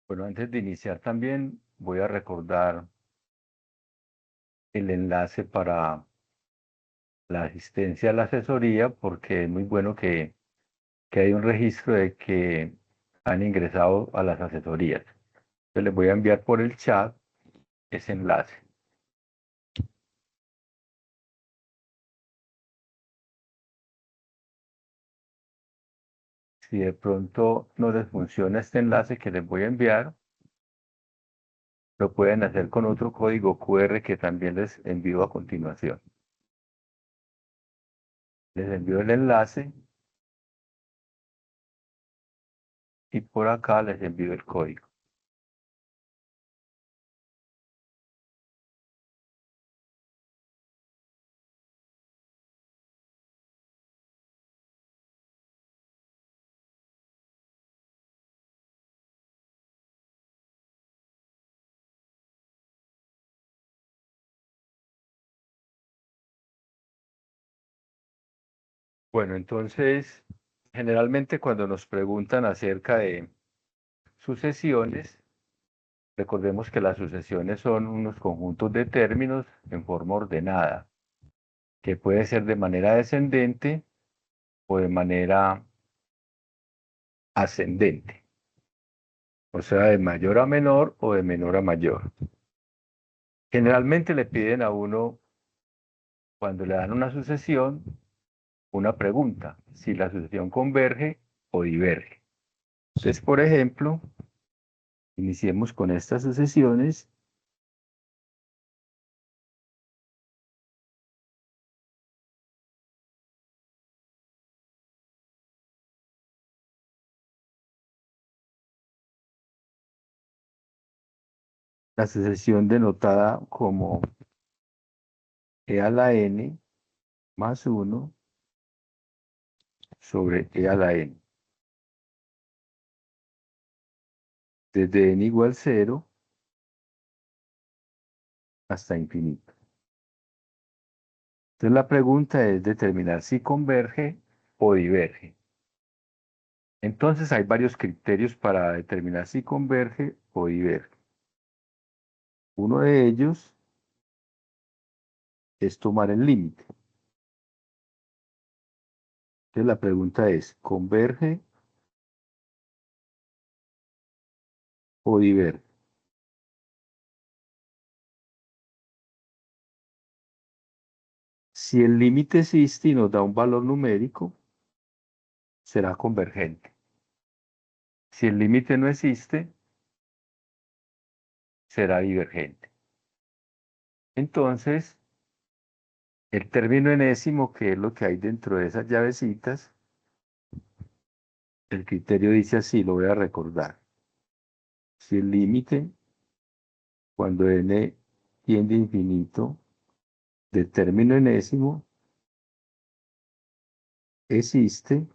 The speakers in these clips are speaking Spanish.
Bueno, antes de iniciar también voy a recordar el enlace para la asistencia a la asesoría porque es muy bueno que hay un registro de que han ingresado a las asesorías. Entonces les voy a enviar por el chat ese enlace. Si de pronto no les funciona este enlace que les voy a enviar, lo pueden hacer con otro código QR que también les envío a continuación. Les envío el enlace y por acá les envío el código. Bueno, entonces, generalmente cuando nos preguntan acerca de sucesiones, recordemos que las sucesiones son unos conjuntos de términos en forma ordenada, que puede ser de manera descendente o de manera ascendente, o sea, de mayor a menor o de menor a mayor. Generalmente le piden a uno, cuando le dan una sucesión, una pregunta, si la sucesión converge o diverge. Entonces, por ejemplo, iniciemos con estas sucesiones. La sucesión denotada como e a la n más 1 sobre e a la n. Desde n igual 0 hasta infinito. Entonces la pregunta es determinar si converge o diverge. Entonces hay varios criterios para determinar si converge o diverge. Uno de ellos es tomar el límite. Entonces la pregunta es, ¿converge o diverge? Si el límite existe y nos da un valor numérico, será convergente. Si el límite no existe, será divergente. Entonces, el término enésimo, que es lo que hay dentro de esas llavecitas, el criterio dice así, lo voy a recordar. Si el límite, cuando n tiende a infinito, del término enésimo, existe,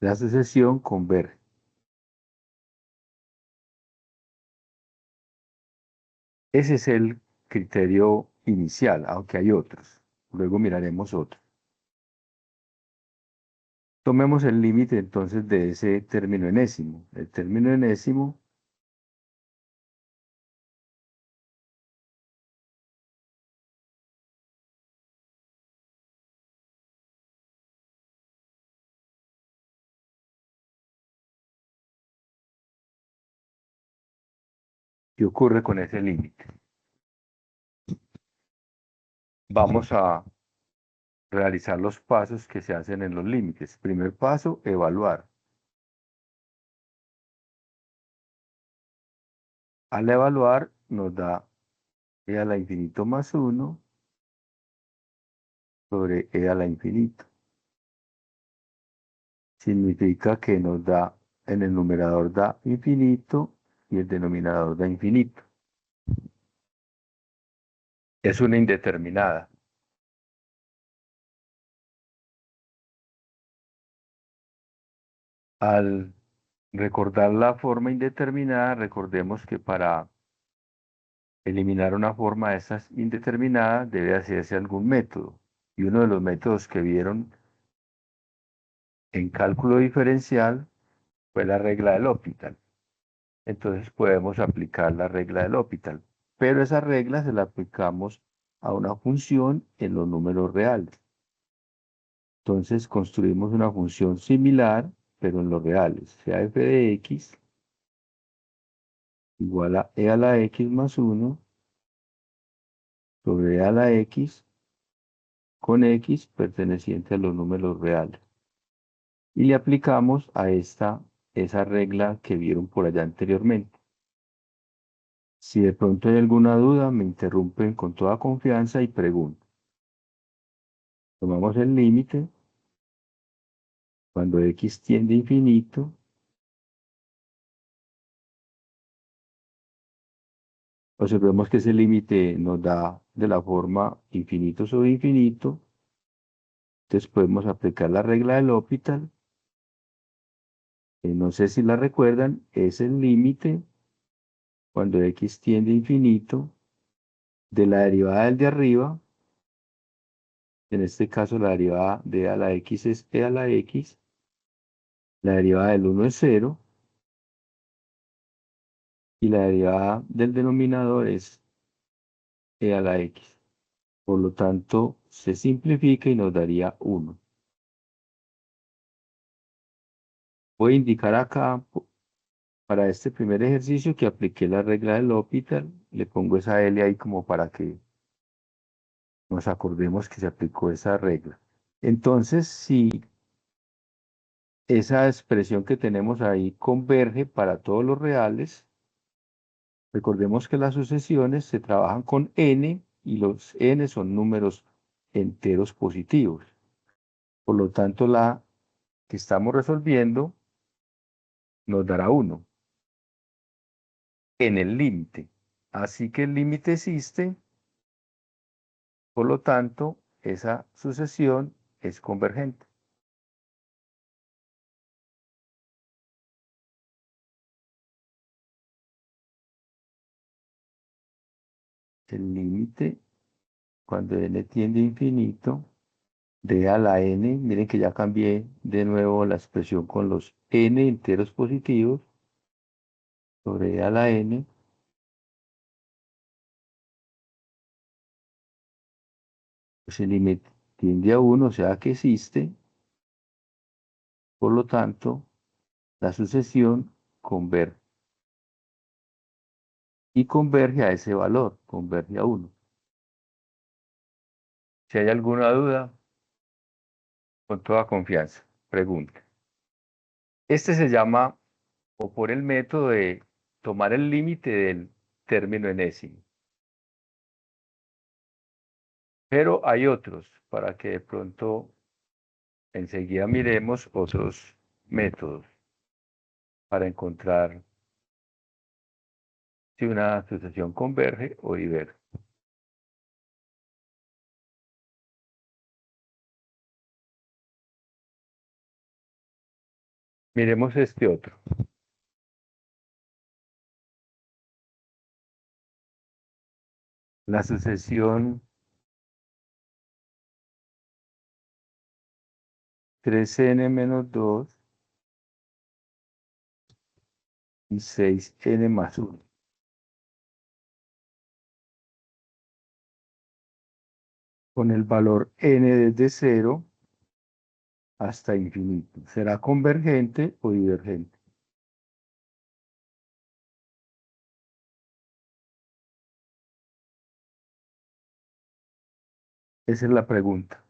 la sucesión converge. Ese es el criterio inicial, aunque hay otros. Luego miraremos otros. Tomemos el límite entonces de ese término enésimo. El término enésimo ¿qué ocurre con ese límite? Vamos a realizar los pasos que se hacen en los límites. Primer paso, evaluar. Al evaluar nos da e a la infinito más 1 sobre e a la infinito. Significa que nos da, en el numerador da infinito y el denominador da infinito. Es una indeterminada. Al recordar la forma indeterminada, recordemos que para eliminar una forma de esas indeterminadas debe hacerse algún método. Y uno de los métodos que vieron en cálculo diferencial fue la regla del L'Hopital. Entonces podemos aplicar la regla del L'Hopital, pero esa regla se la aplicamos a una función en los números reales. Entonces construimos una función similar, pero en los reales, sea f de x igual a e a la x más 1 sobre e a la x con x perteneciente a los números reales. Y le aplicamos a esa regla que vieron por allá anteriormente. Si de pronto hay alguna duda, me interrumpen con toda confianza y preguntan. Tomamos el límite cuando x tiende a infinito. Observemos que ese límite nos da de la forma infinito sobre infinito. Entonces podemos aplicar la regla del L'Hopital. No sé si la recuerdan, es el límite cuando x tiende a infinito de la derivada del de arriba. En este caso la derivada de e a la x es e a la x. La derivada del 1 es 0. Y la derivada del denominador es e a la x. Por lo tanto, se simplifica y nos daría 1. Voy a indicar acá, para este primer ejercicio, que apliqué la regla del L'Hopital. Le pongo esa L ahí como para que nos acordemos que se aplicó esa regla. Entonces, si esa expresión que tenemos ahí converge para todos los reales, recordemos que las sucesiones se trabajan con n y los n son números enteros positivos. Por lo tanto, la que estamos resolviendo nos dará 1 en el límite. Así que el límite existe, por lo tanto, esa sucesión es convergente. El límite, cuando n tiende a infinito, de a la n, miren que ya cambié de nuevo la expresión con los n enteros positivos, sobre e a la n, pues el límite tiende a 1, o sea que existe, por lo tanto, la sucesión converge. Y converge a ese valor, converge a 1. Si hay alguna duda, con toda confianza, pregunta. Este se llama, o por el método de tomar el límite del término enésimo. Pero hay otros, para que de pronto enseguida miremos otros métodos para encontrar si una sucesión converge o diverge. Miremos este otro. La sucesión 3n menos 2 y 6n más 1. Con el valor n desde 0 hasta infinito. ¿Será convergente o divergente? Esa es la pregunta.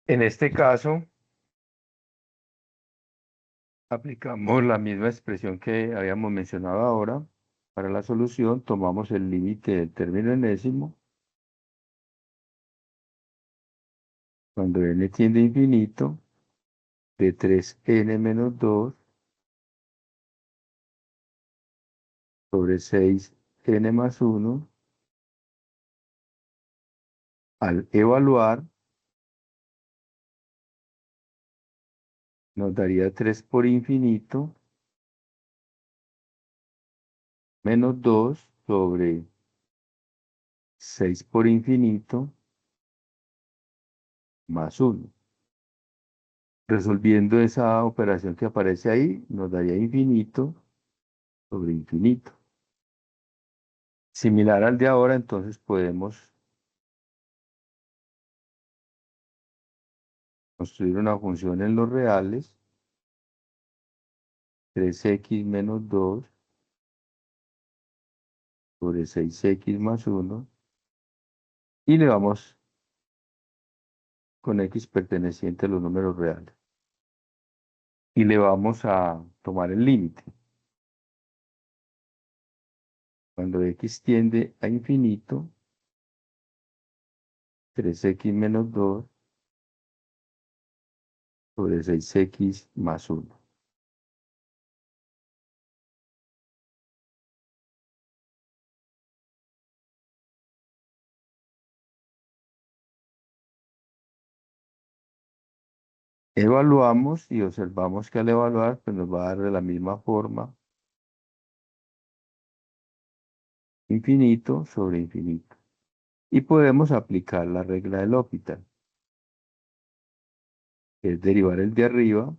En este caso, aplicamos la misma expresión que habíamos mencionado ahora. Para la solución, tomamos el límite del término enésimo. Cuando n tiende a infinito, de 3n menos 2 sobre 6n más 1, al evaluar, nos daría 3 por infinito menos 2 sobre 6 por infinito más 1. Resolviendo esa operación que aparece ahí, nos daría infinito sobre infinito. Similar al de ahora, entonces podemos construir una función en los reales, 3x-2 sobre 6x+1, y le vamos con x perteneciente a los números reales. Y le vamos a tomar el límite. Cuando x tiende a infinito, 3x-2 sobre 6x+1. Evaluamos y observamos que al evaluar pues nos va a dar de la misma forma infinito sobre infinito. Y podemos aplicar la regla del L'Hopital, que es derivar el de arriba.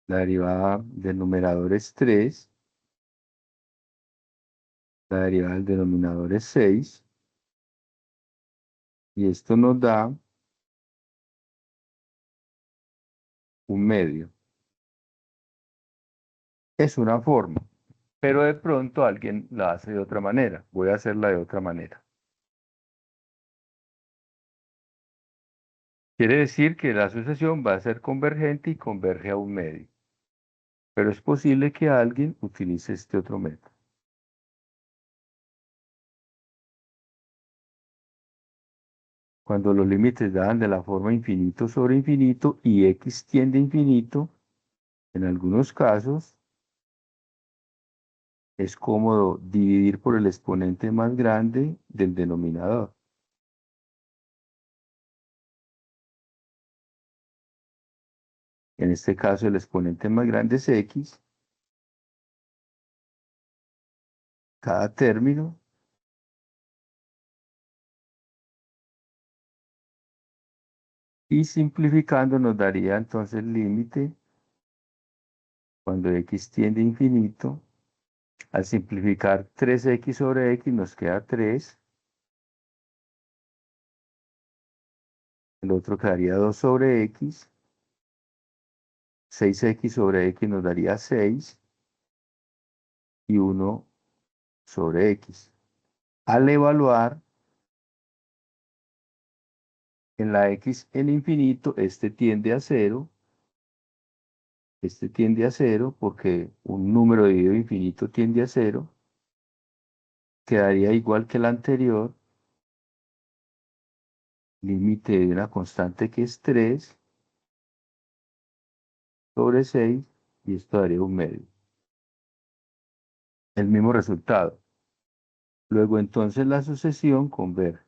La derivada del numerador es 3, la derivada del denominador es 6, y esto nos da un medio. Es una forma, pero de pronto alguien la hace de otra manera. Voy a hacerla de otra manera. Quiere decir que la sucesión va a ser convergente y converge a un medio. Pero es posible que alguien utilice este otro método. Cuando los límites dan de la forma infinito sobre infinito y x tiende a infinito, en algunos casos es cómodo dividir por el exponente más grande del denominador. En este caso el exponente más grande es x, cada término, y simplificando nos daría entonces el límite cuando x tiende a infinito. Al simplificar 3x sobre x nos queda 3, el otro quedaría 2 sobre x, 6x sobre x nos daría 6 y 1 sobre x. Al evaluar en la x en infinito, este tiende a 0, este tiende a 0 porque un número dividido infinito tiende a 0, quedaría igual que el anterior, límite de una constante que es 3 sobre 6, y esto daría un medio. El mismo resultado. Luego entonces la sucesión converge.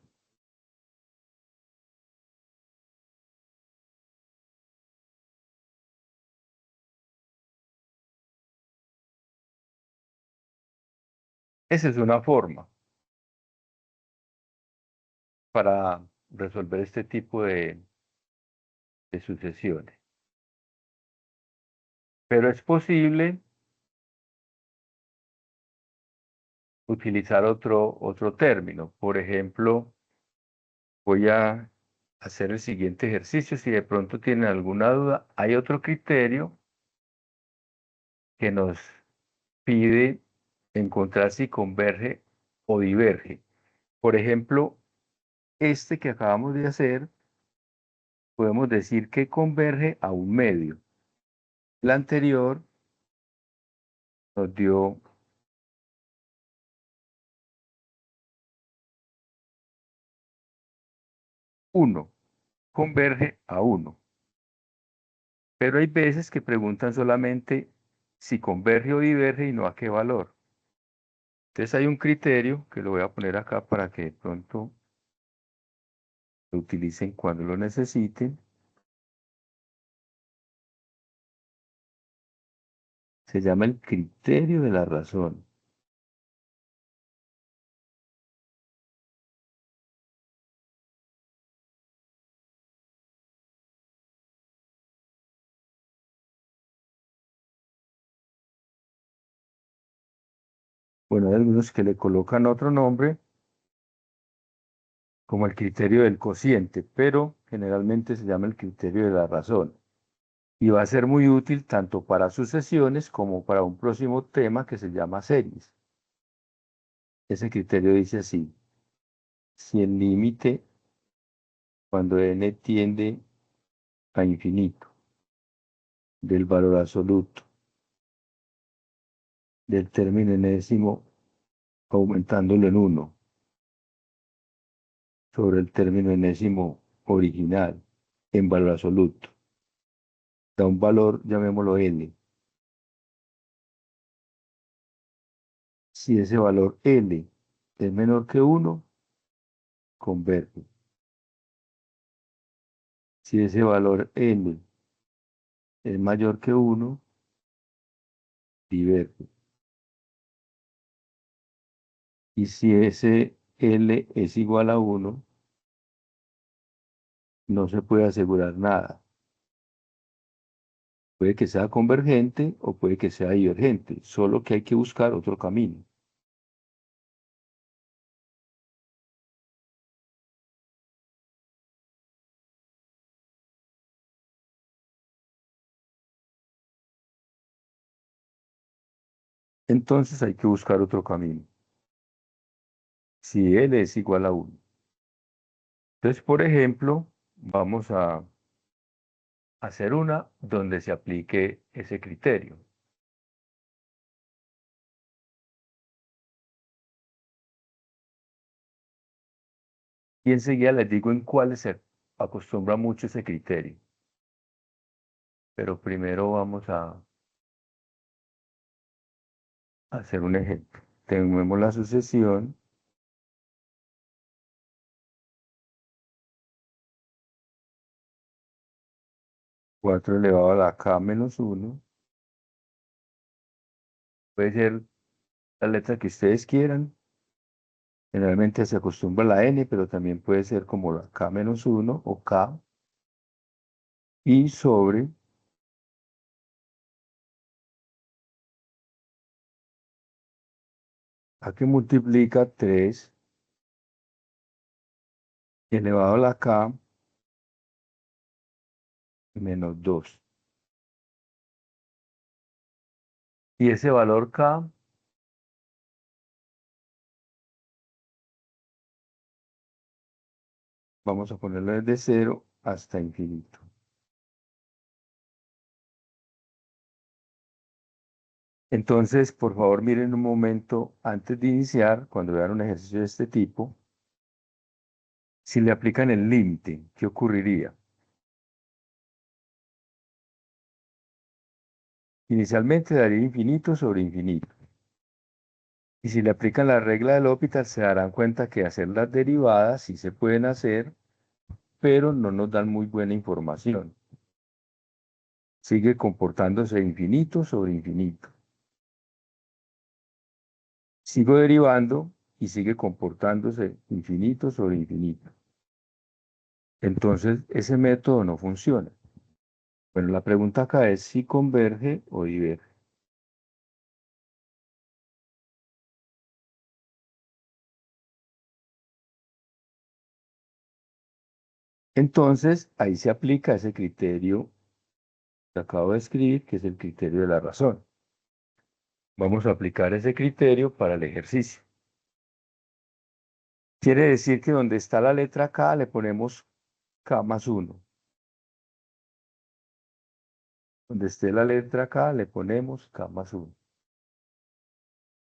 Esa es una forma para resolver este tipo de sucesiones. Pero es posible utilizar otro término. Por ejemplo, voy a hacer el siguiente ejercicio. Si de pronto tienen alguna duda, hay otro criterio que nos pide encontrar si converge o diverge. Por ejemplo, este que acabamos de hacer, podemos decir que converge a un medio. El anterior nos dio 1, converge a 1. Pero hay veces que preguntan solamente si converge o diverge y no a qué valor. Entonces hay un criterio que lo voy a poner acá para que de pronto lo utilicen cuando lo necesiten. Se llama el criterio de la razón. Bueno, hay algunos que le colocan otro nombre, como el criterio del cociente, pero generalmente se llama el criterio de la razón. Y va a ser muy útil tanto para sucesiones como para un próximo tema que se llama series. Ese criterio dice así: si el límite cuando n tiende a infinito del valor absoluto del término enésimo aumentándolo en uno sobre el término enésimo original en valor absoluto da un valor, llamémoslo n. Si ese valor n es menor que uno, converge. Si ese valor n es mayor que uno, diverge. Y si ese L es igual a uno, no se puede asegurar nada. Puede que sea convergente o puede que sea divergente, solo que hay que buscar otro camino. Entonces hay que buscar otro camino. Si L es igual a uno. Entonces, por ejemplo, vamos a hacer una donde se aplique ese criterio. Y enseguida les digo en cuáles se acostumbra mucho ese criterio. Pero primero vamos a hacer un ejemplo. Tenemos la sucesión 4 elevado a la k menos uno. Puede ser la letra que ustedes quieran. Generalmente se acostumbra a la n, pero también puede ser como la k menos uno o k. Y sobre a que multiplica 3 elevado a la k menos 2. Y ese valor k vamos a ponerlo desde cero hasta infinito. Entonces, por favor, miren un momento antes de iniciar, cuando vean un ejercicio de este tipo, si le aplican el límite, ¿qué ocurriría? Inicialmente daría infinito sobre infinito. Y si le aplican la regla del L'Hopital, se darán cuenta que hacer las derivadas sí se pueden hacer, pero no nos dan muy buena información. Sigue comportándose infinito sobre infinito. Sigo derivando y sigue comportándose infinito sobre infinito. Entonces, ese método no funciona. Bueno, la pregunta acá es si converge o diverge. Entonces, ahí se aplica ese criterio que acabo de escribir, que es el criterio de la razón. Vamos a aplicar ese criterio para el ejercicio. Quiere decir que donde está la letra K le ponemos K más 1. Donde esté la letra K le ponemos K más 1.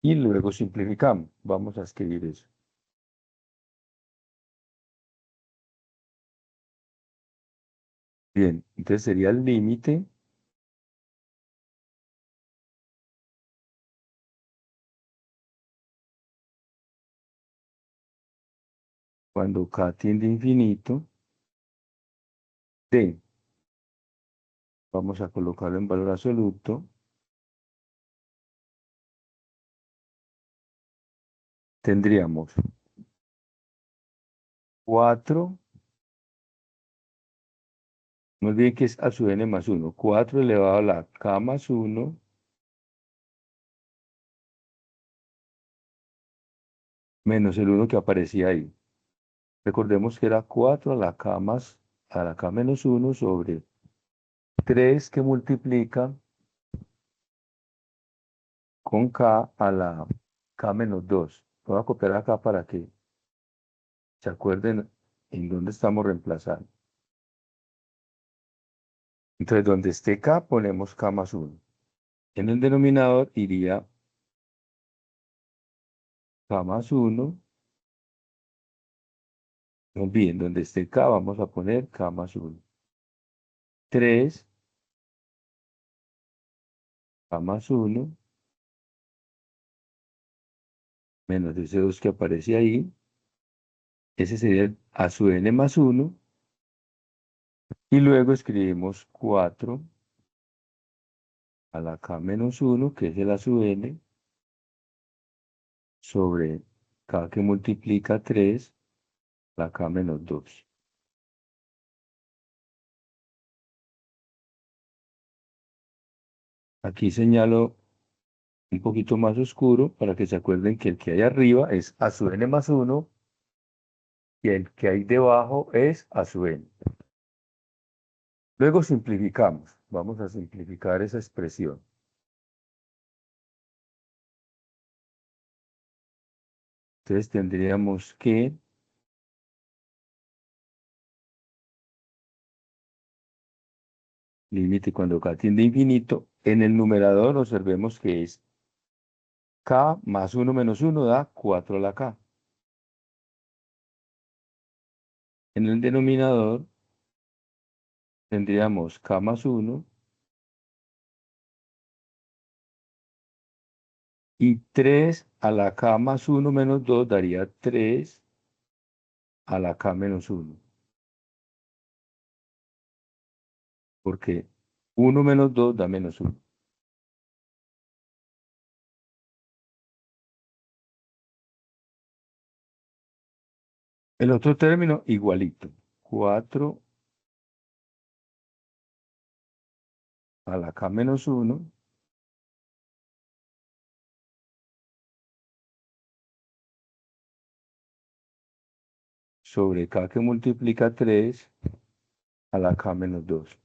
Y luego simplificamos. Vamos a escribir eso. Bien, entonces sería el límite cuando K tiende a infinito de, vamos a colocarlo en valor absoluto, tendríamos 4, no olviden que es a su n más 1, 4 elevado a la K más 1 menos el 1 que aparecía ahí. Recordemos que era 4 a la k menos 1 sobre 3 que multiplica con k a la k menos 2. Voy a copiar acá para que se acuerden en dónde estamos reemplazando. Entonces, donde esté k, ponemos k más 1. En el denominador iría k más 1. No olviden, donde esté k, vamos a poner k más 1. 3, k más 1, menos ese 2 que aparece ahí. Ese sería el a su n más 1. Y luego escribimos 4 a la k menos 1, que es el a sub n, sobre k que multiplica 3, la k menos 2. Aquí señalo un poquito más oscuro para que se acuerden que el que hay arriba es a sub n más 1 y el que hay debajo es a sub n. Luego simplificamos. Vamos a simplificar esa expresión. Entonces tendríamos que límite cuando k tiende a infinito. En el numerador observemos que es k más 1 menos 1 da 4 a la k. En el denominador tendríamos k más 1 y 3 a la k más 1 menos 2 daría 3 a la k menos 1. Porque 1 menos 2 da menos 1. El otro término igualito. 4 a la k menos 1 sobre k que multiplica 3 a la k menos 2.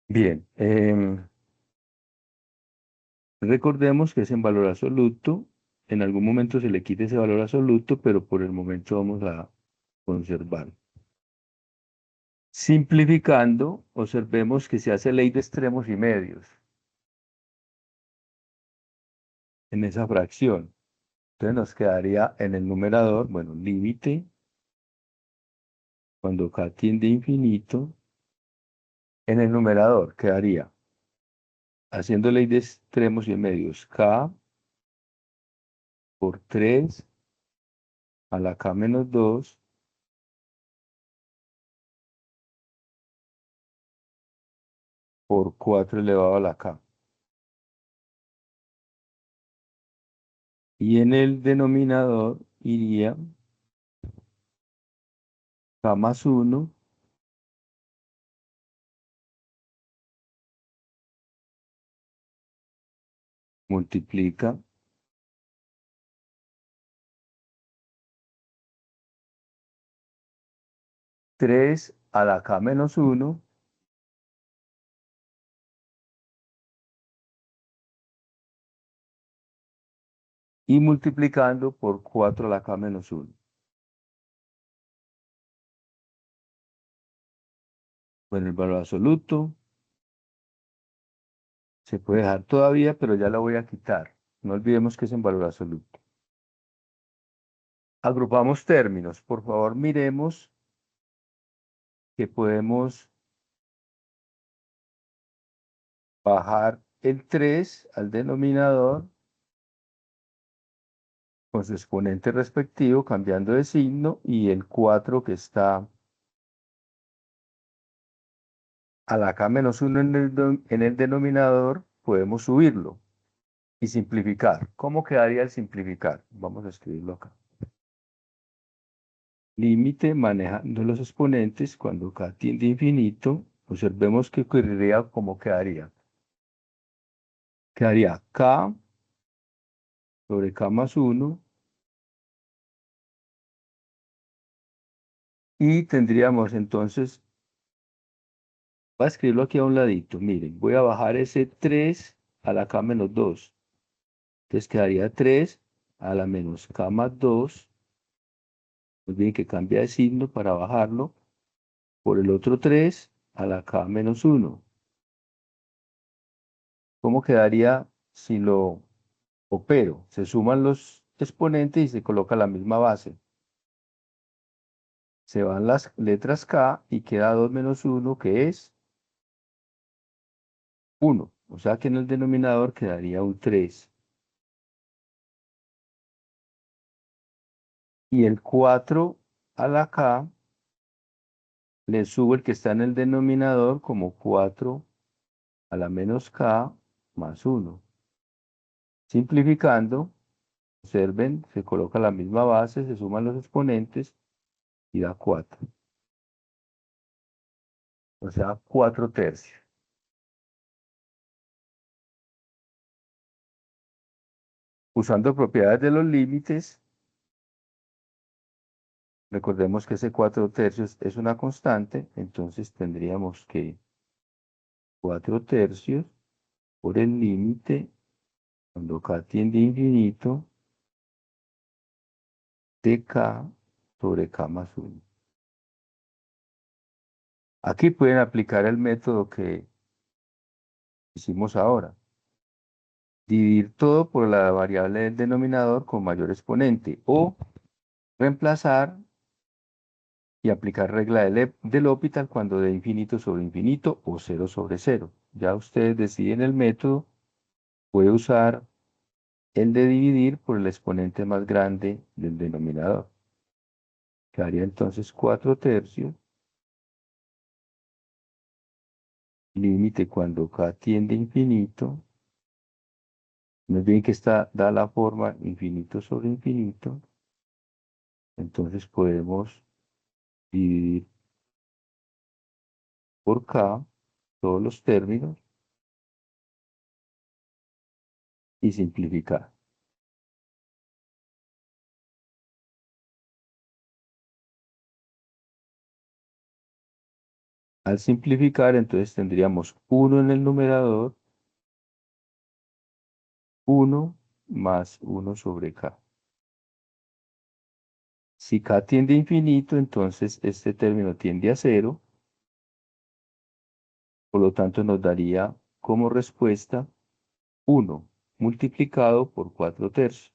Bien, recordemos que es en valor absoluto. En algún momento se le quite ese valor absoluto, pero por el momento vamos a conservar. Simplificando, observemos que se hace ley de extremos y medios en esa fracción. Entonces nos quedaría en el numerador, bueno, límite, cuando k tiende a infinito, en el numerador quedaría, haciendo ley de extremos y medios, k por 3 a la k menos 2 por 4 elevado a la k. Y en el denominador iría k más 1 multiplica 3 a la k menos 1 y multiplicando por 4 a la k menos 1. Bueno, el valor absoluto se puede dejar todavía, pero ya la voy a quitar. No olvidemos que es en valor absoluto. Agrupamos términos. Por favor, miremos que podemos bajar el 3 al denominador con su exponente respectivo, cambiando de signo, y el 4 que está a la k menos 1 en el denominador, podemos subirlo y simplificar. ¿Cómo quedaría el simplificar? Vamos a escribirlo acá. Límite manejando los exponentes cuando k tiende a infinito. Observemos que ocurriría como quedaría. Quedaría K sobre K más 1 y tendríamos entonces, voy a escribirlo aquí a un ladito, miren, voy a bajar ese 3 a la K menos 2. Entonces quedaría 3 a la menos K más 2. Muy bien, que cambia de signo para bajarlo por el otro 3 a la K menos 1. ¿Cómo quedaría si lo opero? Se suman los exponentes y se coloca la misma base. Se van las letras K y queda 2 menos 1, que es 1. O sea que en el denominador quedaría un 3. Y el 4 a la K le subo el que está en el denominador como 4 a la menos K más 1. Simplificando, observen, se coloca la misma base, se suman los exponentes y da 4. O sea, 4 tercios. Usando propiedades de los límites, recordemos que ese 4 tercios es una constante, entonces tendríamos que 4 tercios por el límite, cuando k tiende a infinito, de k sobre k más 1. Aquí pueden aplicar el método que hicimos ahora. Dividir todo por la variable del denominador con mayor exponente o reemplazar y aplicar regla del L'Hopital cuando de infinito sobre infinito o cero sobre cero. Ya ustedes deciden el método. Puede usar el de dividir por el exponente más grande del denominador. Quedaría entonces 4 tercios. Límite cuando k tiende a infinito. No es bien que está, da la forma infinito sobre infinito. Entonces podemos dividir por k todos los términos y simplificar. Al simplificar, entonces tendríamos 1 en el numerador, 1 más 1 sobre k. Si k tiende a infinito, entonces este término tiende a 0. Por lo tanto, nos daría como respuesta 1 multiplicado por 4 tercios.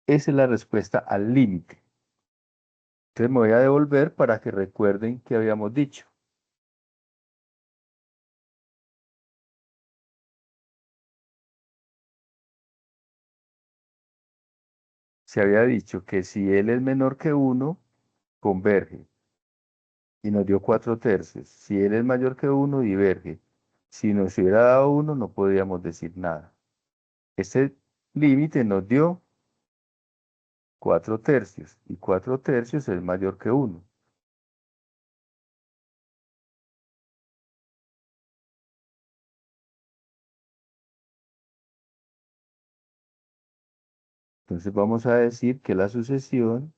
Esa es la respuesta al límite. Entonces me voy a devolver para que recuerden que habíamos dicho. Se había dicho que si L es menor que 1, converge. Y nos dio 4 tercios. Si L es mayor que 1, diverge. Si nos hubiera dado 1, no podríamos decir nada. Este límite nos dio 4 tercios. Y 4 tercios es mayor que 1. Entonces vamos a decir que la sucesión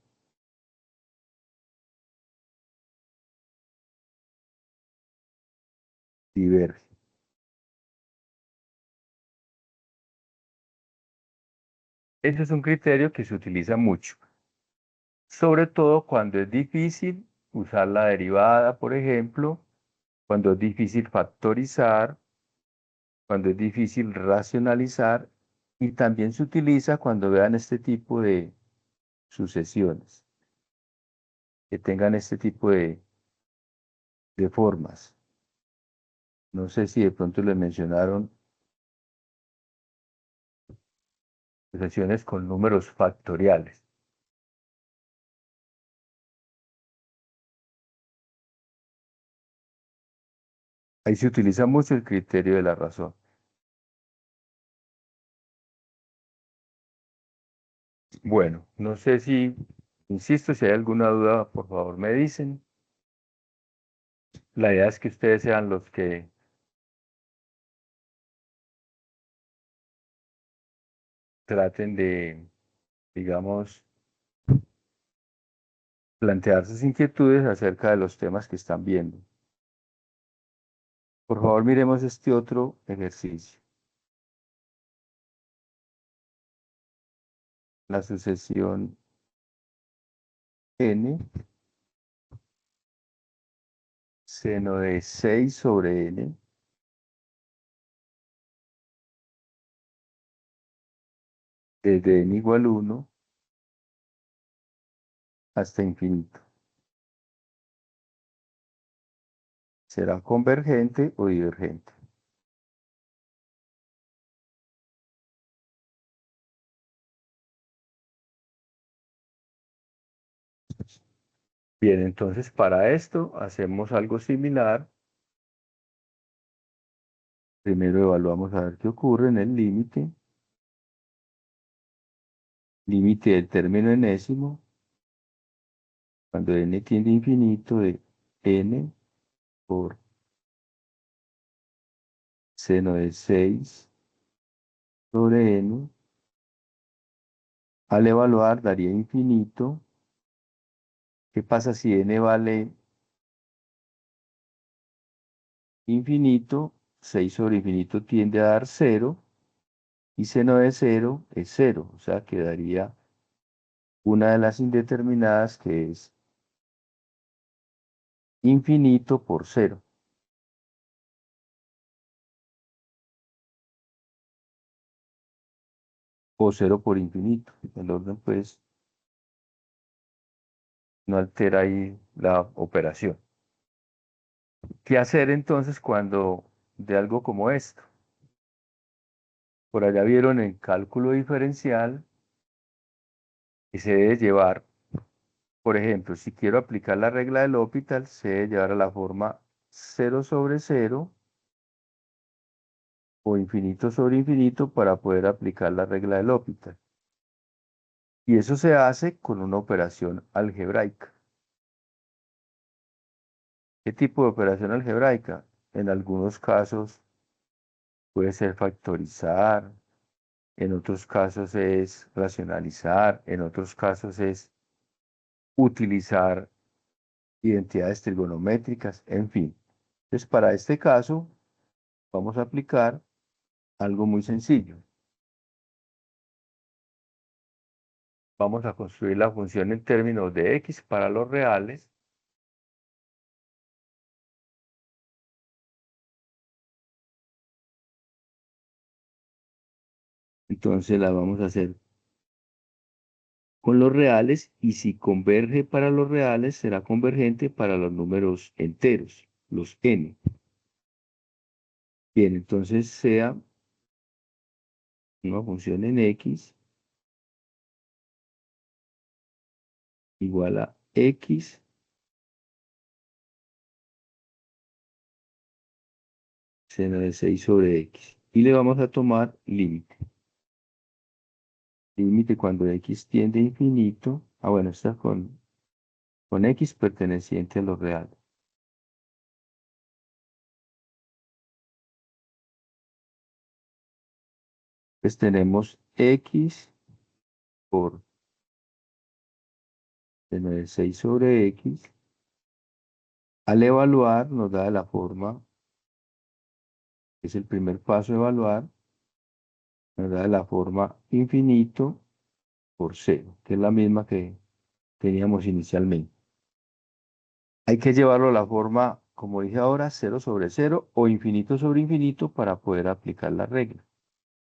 diverge. Ese es un criterio que se utiliza mucho, sobre todo cuando es difícil usar la derivada, por ejemplo, cuando es difícil factorizar, cuando es difícil racionalizar, y también se utiliza cuando vean este tipo de sucesiones, que tengan este tipo de formas. No sé si de pronto les mencionaron sucesiones con números factoriales. Ahí se utiliza mucho el criterio de la razón. Bueno, no sé si, insisto, si hay alguna duda, por favor me dicen. La idea es que ustedes sean los que traten de, digamos, plantear sus inquietudes acerca de los temas que están viendo. Por favor, miremos este otro ejercicio. La sucesión n, seno de 6 sobre n, desde n igual 1 hasta infinito. ¿Será convergente o divergente? Bien, entonces para esto hacemos algo similar. Primero evaluamos a ver qué ocurre en el límite. Límite del término enésimo, cuando n tiende a infinito, de n por seno de 6 sobre n. Al evaluar daría infinito. ¿Qué pasa si n vale infinito? 6 sobre infinito tiende a dar 0 y seno de 0 es 0. O sea, quedaría una de las indeterminadas que es infinito por 0 o 0 por infinito. El orden pues no altera ahí la operación. ¿Qué hacer entonces cuando de algo como esto? Por allá vieron en cálculo diferencial que se debe llevar, por ejemplo, si quiero aplicar la regla del L'Hopital, se debe llevar a la forma 0 sobre 0 o infinito sobre infinito para poder aplicar la regla del L'Hopital. Y eso se hace con una operación algebraica. ¿Qué tipo de operación algebraica? En algunos casos puede ser factorizar, en otros casos es racionalizar, en otros casos es utilizar identidades trigonométricas, en fin. Entonces, para este caso, vamos a aplicar algo muy sencillo. Vamos a construir la función en términos de x para los reales. Entonces la vamos a hacer con los reales y si converge para los reales, será convergente para los números enteros, los n. Bien, entonces sea una función en x igual a x seno de 6 sobre x. Y le vamos a tomar límite. Límite cuando x tiende a infinito. Ah, bueno, está con x perteneciente a los reales. Pues tenemos x por seno de 6 sobre x. Al evaluar nos da la forma, que es el primer paso de evaluar, nos da la forma infinito por 0, que es la misma que teníamos inicialmente. Hay que llevarlo a la forma, como dije ahora, 0 sobre 0 o infinito sobre infinito para poder aplicar la regla.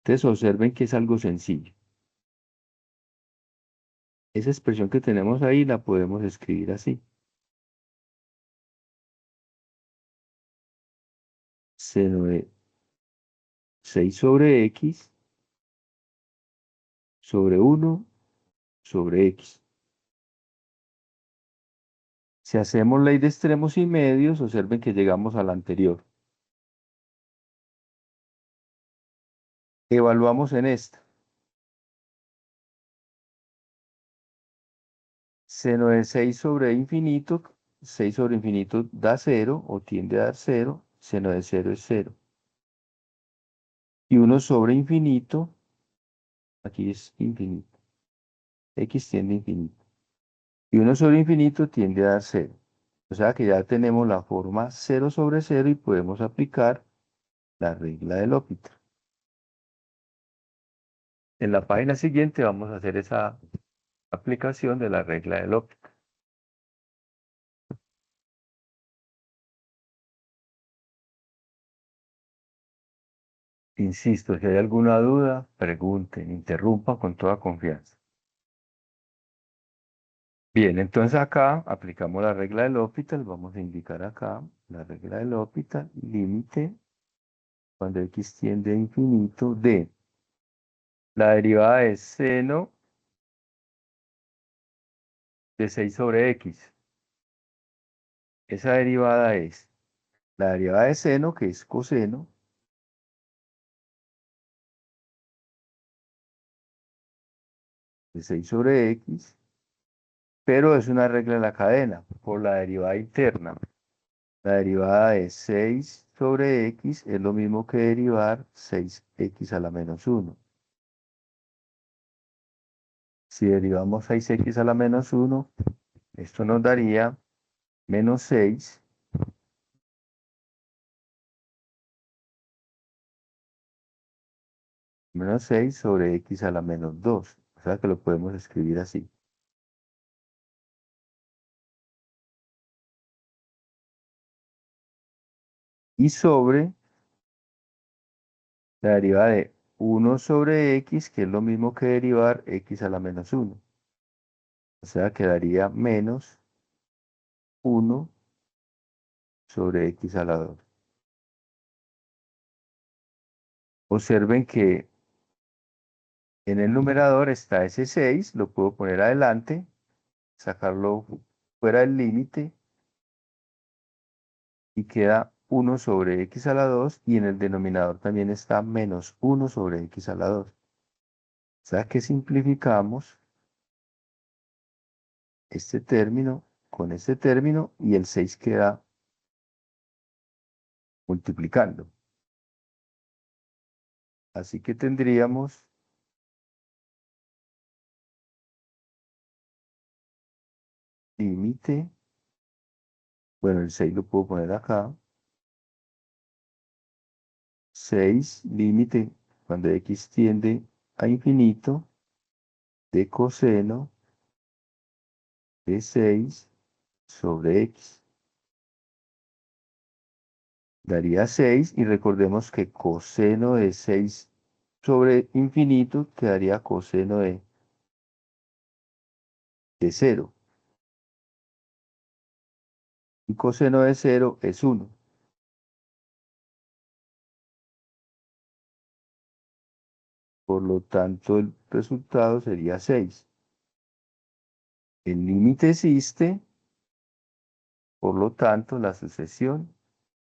Entonces observen que es algo sencillo. Esa expresión que tenemos ahí la podemos escribir así. Seno de 6 sobre x sobre 1 sobre x. Si hacemos ley de extremos y medios, observen que llegamos a la anterior. Evaluamos en esta. Seno de 6 sobre infinito 6 sobre infinito da 0 o tiende a dar 0, seno de 0 es 0. Y 1 sobre infinito, aquí es infinito, x tiende a infinito. Y 1 sobre infinito tiende a dar 0. O sea que ya tenemos la forma 0 sobre 0 y podemos aplicar la regla de L'Hopital. En la página siguiente vamos a hacer esa aplicación de la regla de L'Hopital. Insisto, si hay alguna duda, pregunten, interrumpan con toda confianza. Bien, entonces acá aplicamos la regla de L'Hopital. Vamos a indicar acá la regla de L'Hopital. Límite, cuando x tiende a infinito, de la derivada de seno de 6 sobre x. Esa derivada es la derivada de seno, que es coseno, de 6 sobre x, pero es una regla de la cadena por la derivada interna. La derivada de 6 sobre x es lo mismo que derivar 6x a la menos 1. Si derivamos 6x a la menos 1, esto nos daría menos 6 sobre x a la menos 2. O sea que lo podemos escribir así. Y sobre la derivada de 1 sobre x, que es lo mismo que derivar x a la menos 1. O sea, quedaría menos 1 sobre x a la 2. Observen que en el numerador está ese 6, lo puedo poner adelante, sacarlo fuera del límite y queda 1 sobre x a la 2 y en el denominador también está menos 1 sobre x a la 2. O sea que simplificamos este término con este término y el 6 queda multiplicando. Así que tendríamos límite, bueno, el 6 lo puedo poner acá, 6 límite cuando x tiende a infinito de coseno de 6 sobre x. Daría 6 y recordemos que coseno de 6 sobre infinito quedaría coseno de 0. Y coseno de 0 es 1. Por lo tanto, el resultado sería 6. El límite existe, por lo tanto, la sucesión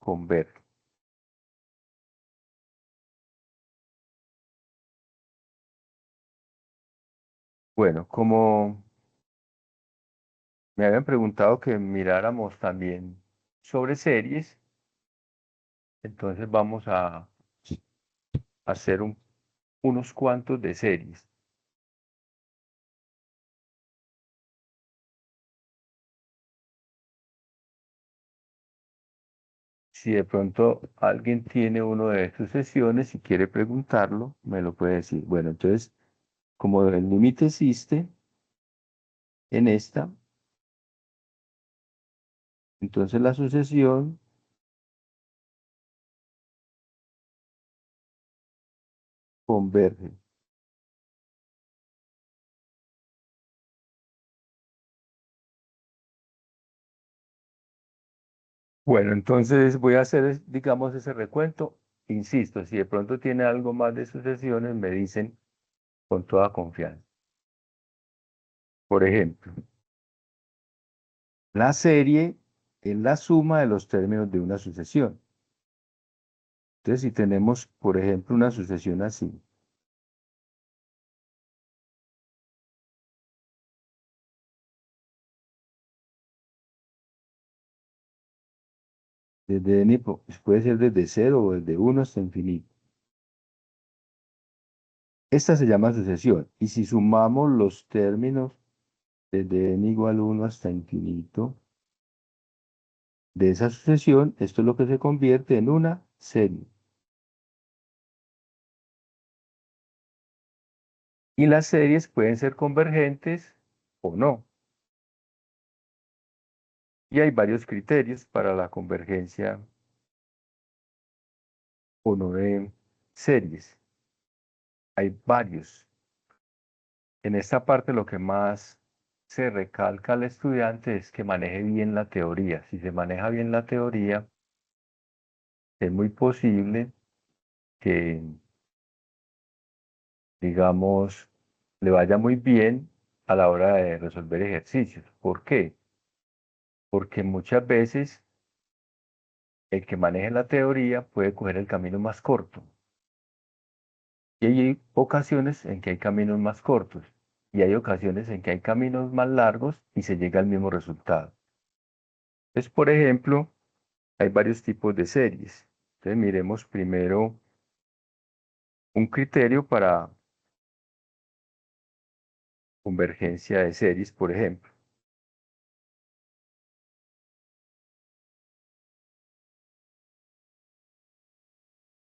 converge. Bueno, como me habían preguntado que miráramos también sobre series, entonces vamos a hacer unos cuantos de series. Si de pronto alguien tiene uno de sus sesiones y quiere preguntarlo, me lo puede decir. Bueno, entonces, como el límite existe en esta, entonces la sucesión converge. Bueno, entonces voy a hacer, digamos, ese recuento. Insisto, si de pronto tiene algo más de sucesiones, me dicen con toda confianza. Por ejemplo, la serie es la suma de los términos de una sucesión. Entonces, si tenemos, por ejemplo, una sucesión así, Desde n puede ser desde cero o desde uno hasta infinito. Esta se llama sucesión. Y si sumamos los términos desde n igual uno hasta infinito de esa sucesión, esto es lo que se convierte en una serie. Y las series pueden ser convergentes o no. Y hay varios criterios para la convergencia o no de series. Hay varios. En esta parte lo que más se recalca al estudiante es que maneje bien la teoría. Si se maneja bien la teoría, es muy posible que, digamos, le vaya muy bien a la hora de resolver ejercicios. ¿Por qué? Porque muchas veces el que maneje la teoría puede coger el camino más corto. Y hay ocasiones en que hay caminos más cortos. Y hay ocasiones en que hay caminos más largos y se llega al mismo resultado. Entonces, por ejemplo, hay varios tipos de series. Entonces, miremos primero un criterio para convergencia de series, por ejemplo.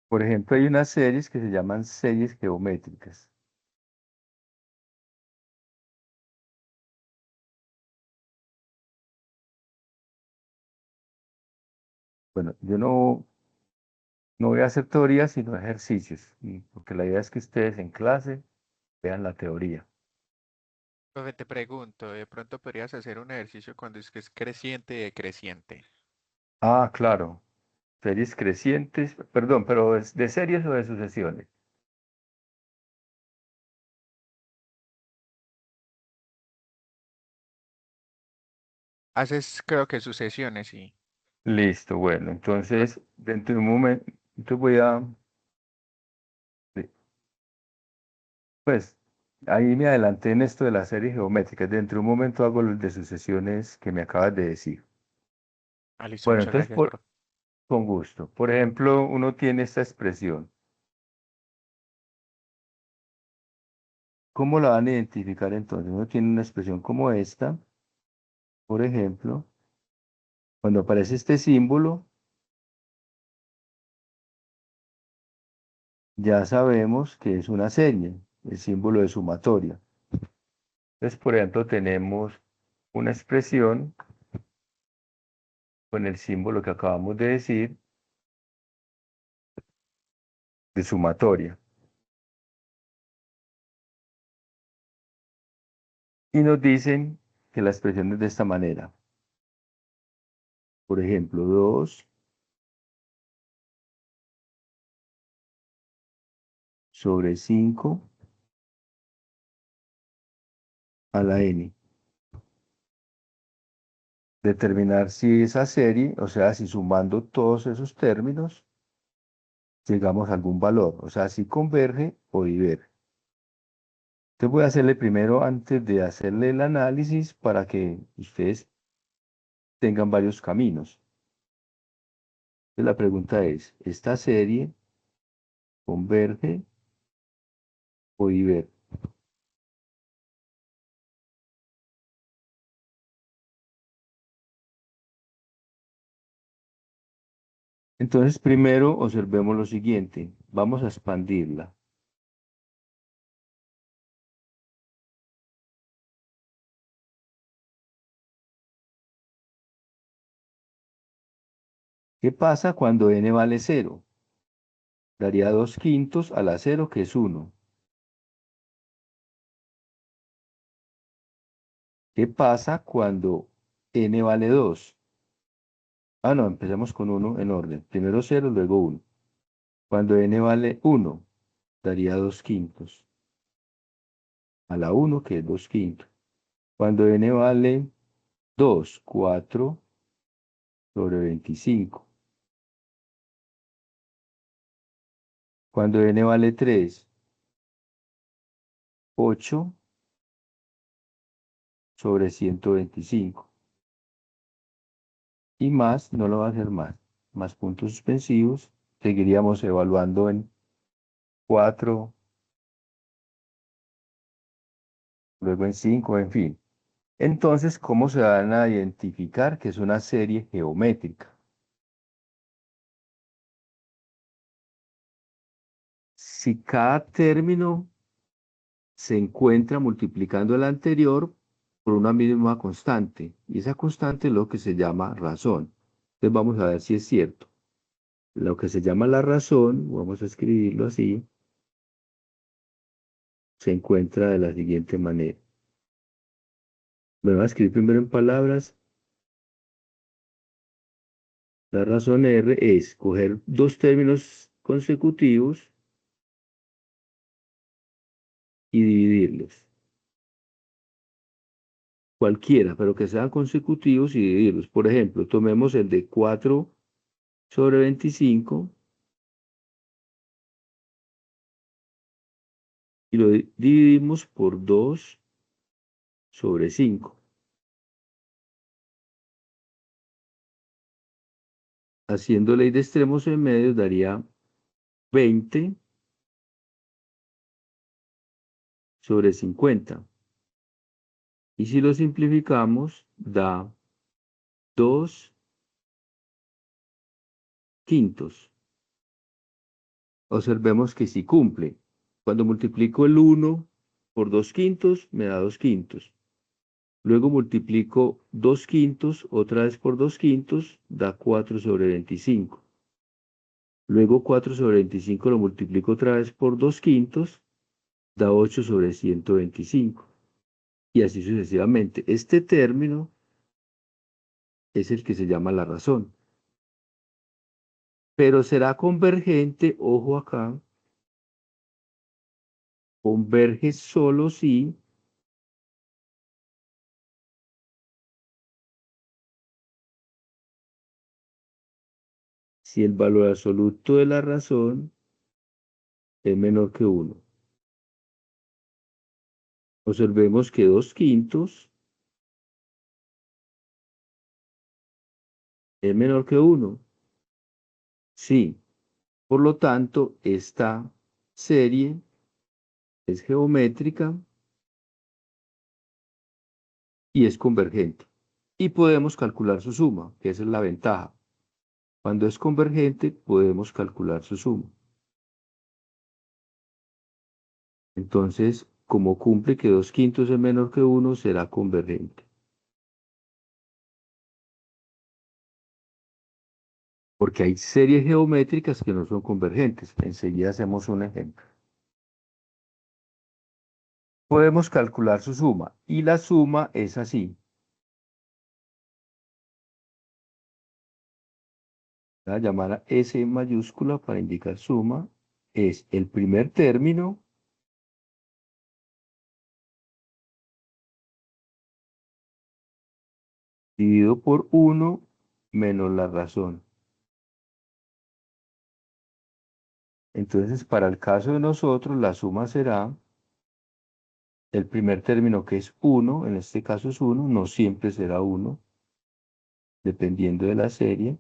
Por ejemplo, hay unas series que se llaman series geométricas. Bueno, yo no voy a hacer teoría, sino ejercicios, porque la idea es que ustedes en clase vean la teoría. Profe, te pregunto, ¿de pronto podrías hacer un ejercicio cuando es que es creciente y decreciente? Ah, claro, series crecientes, perdón, pero ¿es de series o de sucesiones? Haces, creo que sucesiones, sí. Listo, bueno, entonces, dentro de un momento, sí, pues, ahí me adelanté en esto de las series geométricas. Dentro de un momento hago los de sucesiones que me acabas de decir. Ah, listo, Bueno, muchas entonces, gracias, profe. con gusto. Por ejemplo, uno tiene esta expresión. ¿Cómo la van a identificar entonces? Uno tiene una expresión como esta, por ejemplo, cuando aparece este símbolo, ya sabemos que es una serie, el símbolo de sumatoria. Entonces, por ejemplo, tenemos una expresión con el símbolo que acabamos de decir de sumatoria. Y nos dicen que la expresión es de esta manera. Por ejemplo, 2 sobre 5 a la n. Determinar si esa serie, o sea, si sumando todos esos términos, llegamos a algún valor, o sea, si converge o diverge. Entonces voy a hacerle primero, antes de hacerle el análisis, para que ustedes tengan varios caminos. Entonces la pregunta es, ¿esta serie converge o diverge? Entonces primero observemos lo siguiente, vamos a expandirla. ¿Qué pasa cuando n vale 0? Daría 2 quintos a la 0, que es 1. ¿Qué pasa cuando n vale 2? Ah, no, empecemos con 1 en orden. Primero 0, luego 1. Cuando n vale 1, daría 2 quintos a la 1, que es 2 quintos. Cuando n vale 2, 4 sobre 25. Cuando n vale 3, 8 sobre 125. Y más, no lo va a hacer más. más puntos suspensivos. Seguiríamos evaluando en 4, luego en 5, en fin. Entonces, ¿cómo se van a identificar que es una serie geométrica? Si cada término se encuentra multiplicando el anterior por una misma constante, y esa constante es lo que se llama razón. Entonces vamos a ver si es cierto. Lo que se llama la razón, vamos a escribirlo así, se encuentra de la siguiente manera. Me voy a escribir primero en palabras. La razón R es coger dos términos consecutivos y dividirlos. Cualquiera, pero que sean consecutivos y dividirlos. Por ejemplo, tomemos el de 4 sobre 25 y lo dividimos por 2 sobre 5. Haciendo ley de extremos en medio daría 20 sobre 50. Y si lo simplificamos, da 2 quintos. Observemos que si cumple. Cuando multiplico el 1 por 2 quintos, me da 2 quintos. Luego multiplico 2 quintos, otra vez por 2 quintos, da 4 sobre 25. Luego 4 sobre 25 lo multiplico otra vez por 2 quintos, da 8 sobre 125. Y así sucesivamente. Este término es el que se llama la razón. Pero será convergente, ojo acá, converge solo si el valor absoluto de la razón es menor que 1. Observemos que 2 quintos es menor que 1. Sí. Por lo tanto, esta serie es geométrica y es convergente. Y podemos calcular su suma, que esa es la ventaja. Cuando es convergente, podemos calcular su suma. Entonces, como cumple que 2 quintos es menor que 1, será convergente. Porque hay series geométricas que no son convergentes. Enseguida hacemos un ejemplo. Podemos calcular su suma. Y la suma es así. Voy a llamar a S mayúscula para indicar suma. Es el primer término dividido por 1 menos la razón. Entonces, para el caso de nosotros, la suma será el primer término, que es 1, en este caso es 1, no siempre será 1, dependiendo de la serie,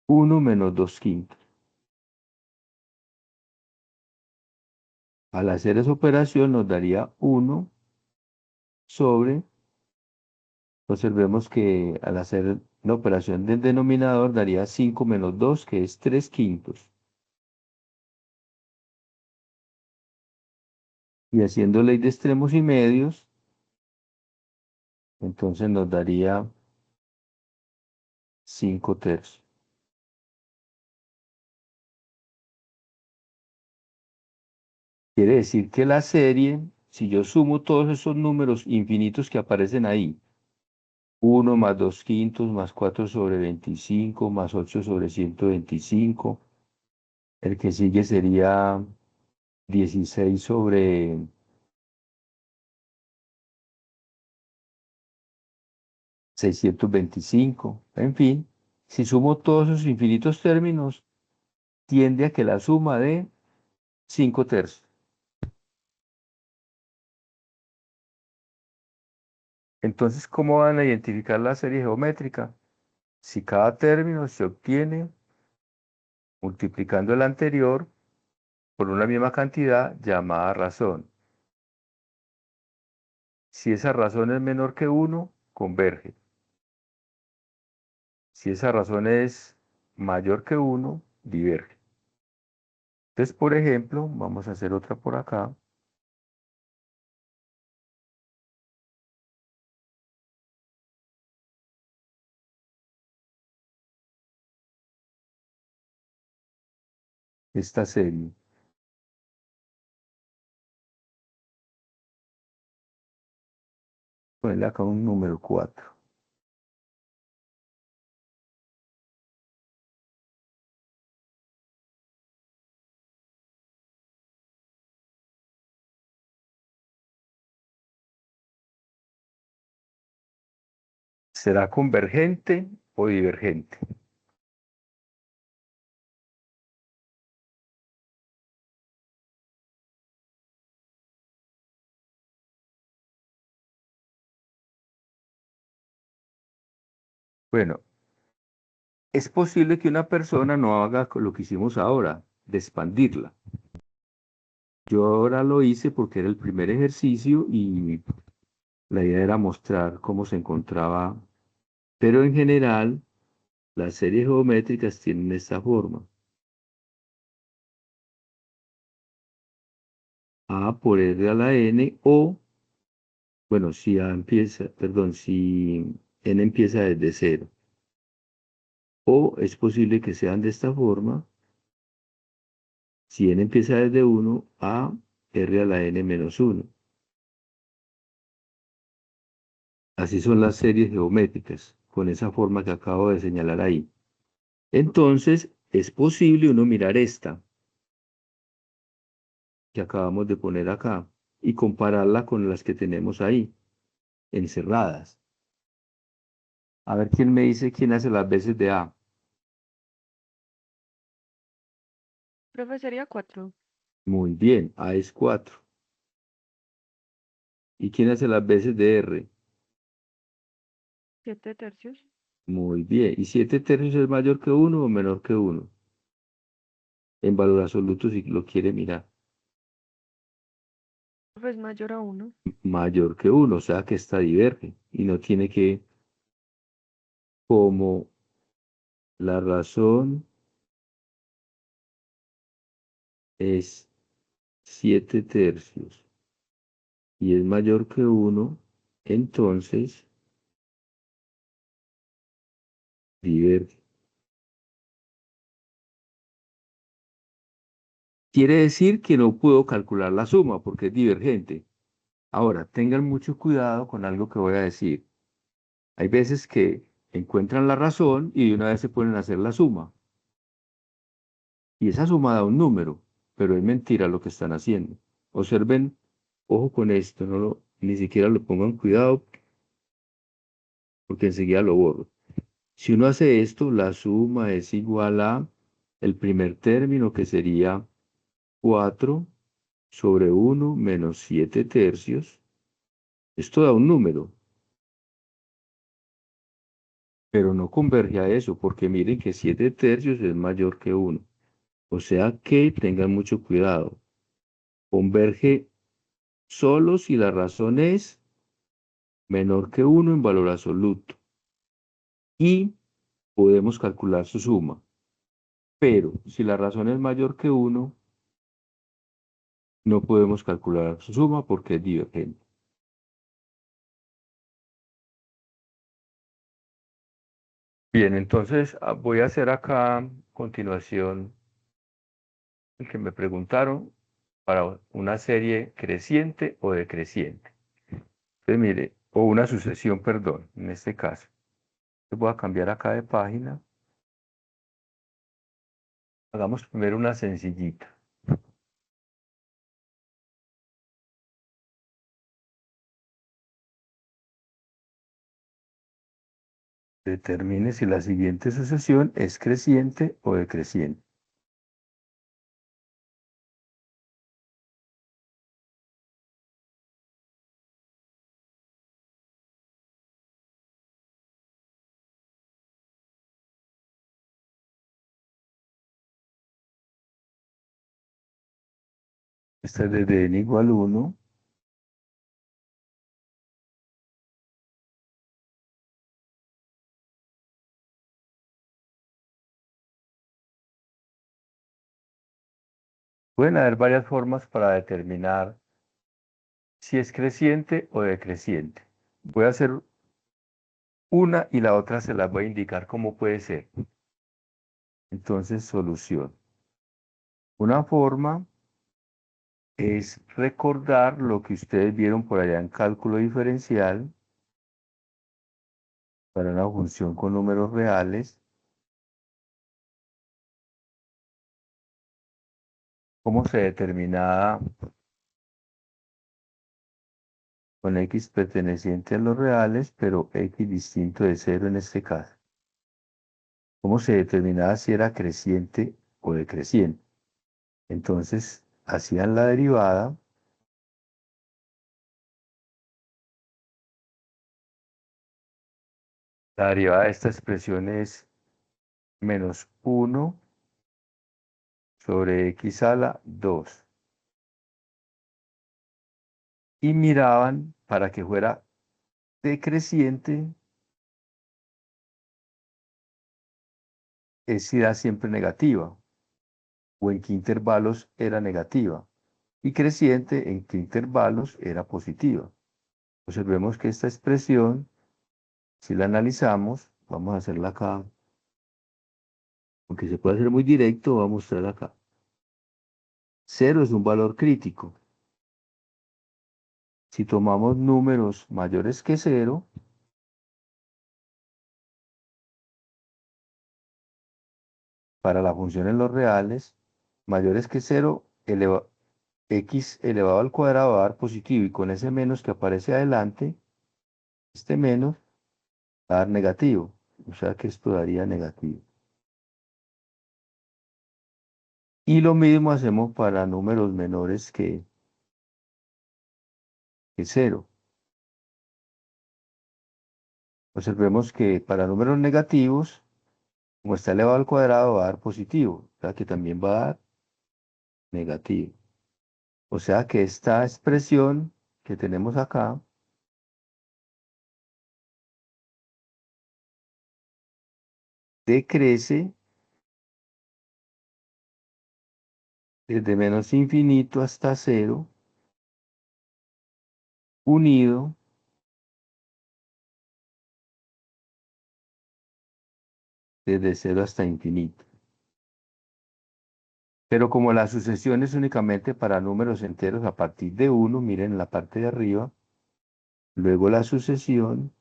1 menos 2 quintos. Al hacer esa operación nos daría 1 sobre, observemos que al hacer la operación del denominador daría 5 menos 2, que es 3 quintos. Y haciendo ley de extremos y medios, entonces nos daría 5 tercios. Quiere decir que la serie, si yo sumo todos esos números infinitos que aparecen ahí, 1 más 2 quintos más 4 sobre 25 más 8 sobre 125, el que sigue sería 16 sobre 625, en fin, si sumo todos esos infinitos términos, tiende a que la suma de 5 tercios. Entonces, ¿cómo van a identificar la serie geométrica? si cada término se obtiene multiplicando el anterior por una misma cantidad llamada razón. Si esa razón es menor que 1, converge. Si esa razón es mayor que 1, diverge. Entonces, por ejemplo, vamos a hacer otra por acá. Esta serie. Ponerle acá un número 4. ¿Será convergente o divergente? Bueno, es posible que una persona no haga lo que hicimos ahora, de expandirla. Yo ahora lo hice porque era el primer ejercicio y la idea era mostrar cómo se encontraba, pero en general las series geométricas tienen esta forma. A por R a la N o, bueno, si A empieza, perdón, si N empieza desde cero. O es posible que sean de esta forma, si N empieza desde 1, A R a la N menos 1. Así son las series geométricas, con esa forma que acabo de señalar ahí. Entonces, es posible uno mirar esta que acabamos de poner acá y compararla con las que tenemos ahí, encerradas. A ver quién me dice quién hace las veces de A. Profe, sería 4. Muy bien, A es 4. ¿Y quién hace las veces de R? 7 tercios. Muy bien. ¿Y 7 tercios es mayor que 1 o menor que 1? En valor absoluto si lo quiere mirar. Profe, es mayor a 1. Mayor que 1, o sea que esta diverge. Y no tiene que, como la razón es 7 tercios y es mayor que 1, entonces diverge. Quiere decir que no puedo calcular la suma porque es divergente. Ahora, tengan mucho cuidado con algo que voy a decir. Hay veces que encuentran la razón y de una vez se ponen a hacer la suma. Y esa suma da un número, pero es mentira lo que están haciendo. Observen, ojo con esto, ni siquiera lo pongan cuidado porque enseguida lo borro. Si uno hace esto, la suma es igual a el primer término que sería 4 sobre 1 menos 7 tercios. Esto da un número, pero no converge a eso, porque miren que 7 tercios es mayor que 1. O sea que tengan mucho cuidado. Converge solo si la razón es menor que 1 en valor absoluto. Y podemos calcular su suma. Pero si la razón es mayor que 1, no podemos calcular su suma porque es divergente. Bien, entonces voy a hacer acá a continuación el que me preguntaron para una serie creciente o decreciente. Entonces, mire, o una sucesión, perdón, en este caso. Voy a cambiar acá de página. Hagamos primero una sencillita. Determine si la siguiente sucesión es creciente o decreciente. Esta es desde n igual 1. Pueden haber varias formas para determinar si es creciente o decreciente. Voy a hacer una y la otra se las voy a indicar cómo puede ser. Entonces, solución. Una forma es recordar lo que ustedes vieron por allá en cálculo diferencial para una función con números reales. Cómo se determinaba con x perteneciente a los reales, pero x distinto de 0 en este caso. Cómo se determinaba si era creciente o decreciente. Entonces, hacían la derivada. La derivada de esta expresión es menos 1 sobre x a la 2. Y miraban para que fuera decreciente, es si era siempre negativa, o en qué intervalos era negativa, y creciente en qué intervalos era positiva. Observemos que esta expresión, si la analizamos, vamos a hacerla acá, aunque se puede hacer muy directo, voy a mostrar acá. 0 es un valor crítico. Si tomamos números mayores que 0, para la función en los reales, mayores que 0, x elevado al cuadrado va a dar positivo, y con ese menos que aparece adelante, este menos va a dar negativo. O sea que esto daría negativo. Y lo mismo hacemos para números menores que 0. Observemos que para números negativos, como está elevado al cuadrado, va a dar positivo. O sea que también va a dar negativo. O sea que esta expresión que tenemos acá decrece desde menos infinito hasta 0, unido desde 0 hasta infinito. Pero como la sucesión es únicamente para números enteros a partir de 1, miren en la parte de arriba, luego la sucesión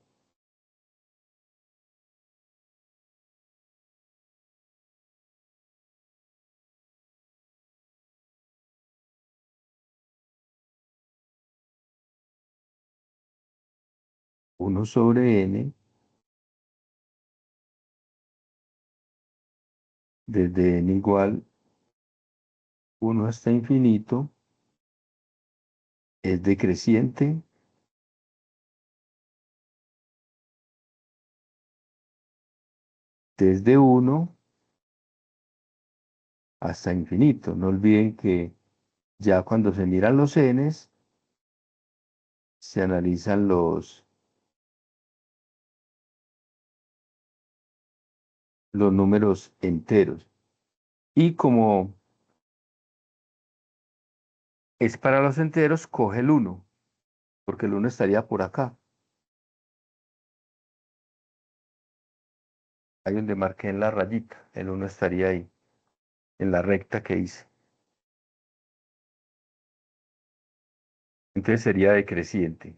uno sobre n, desde n igual 1 hasta infinito, es decreciente desde 1 hasta infinito. No olviden que ya cuando se miran los n's, se analizan los números enteros. Y como es para los enteros, coge el 1, porque el 1 estaría por acá. Ahí donde marqué en la rayita, el 1 estaría ahí, en la recta que hice. Entonces sería decreciente.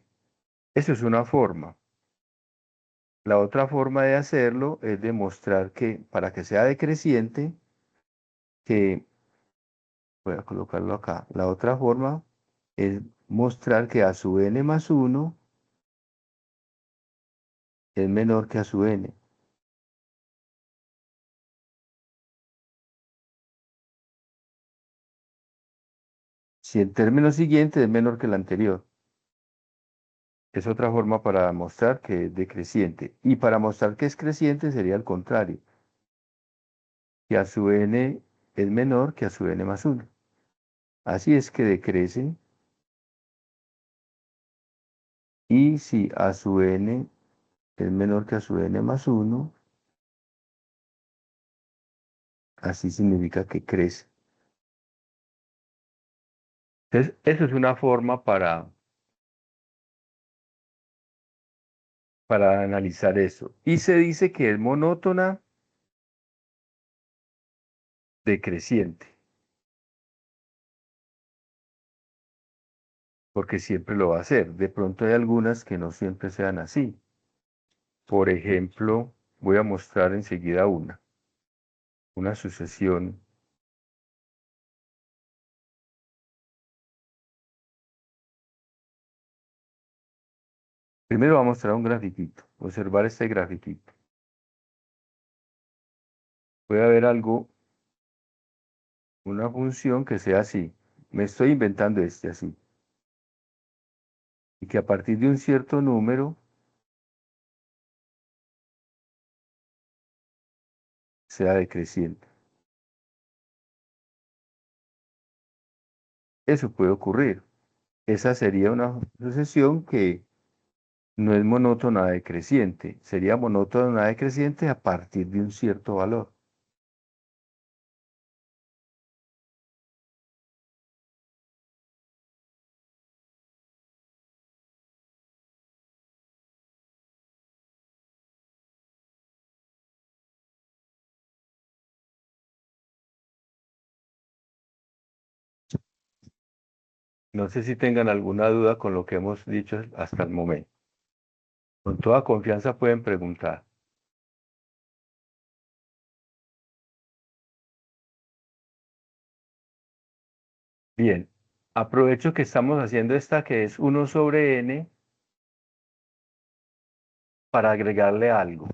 Eso es una forma. La otra forma de hacerlo es demostrar que para que sea decreciente, que voy a colocarlo acá. La otra forma es mostrar que a su n más 1 es menor que a su n. Si el término siguiente es menor que el anterior. Es otra forma para mostrar que es decreciente. Y para mostrar que es creciente sería el contrario. Que a su n es menor que a su n más 1. Así es que decrece. Y si a sub n es menor que a sub n más 1, así significa que crece. Entonces, eso es una forma para analizar eso. Y se dice que es monótona decreciente, porque siempre lo va a hacer. De pronto hay algunas que no siempre sean así. Por ejemplo, voy a mostrar enseguida una sucesión. Primero voy a mostrar un grafiquito, observar este grafiquito. Puede haber algo, una función que sea así. Me estoy inventando este así. Y que a partir de un cierto número sea decreciente. Eso puede ocurrir. Esa sería una sucesión que no es monótona decreciente. Sería monótona decreciente a partir de un cierto valor. No sé si tengan alguna duda con lo que hemos dicho hasta el momento. Con toda confianza pueden preguntar. Bien, aprovecho que estamos haciendo esta que es 1 sobre n para agregarle algo.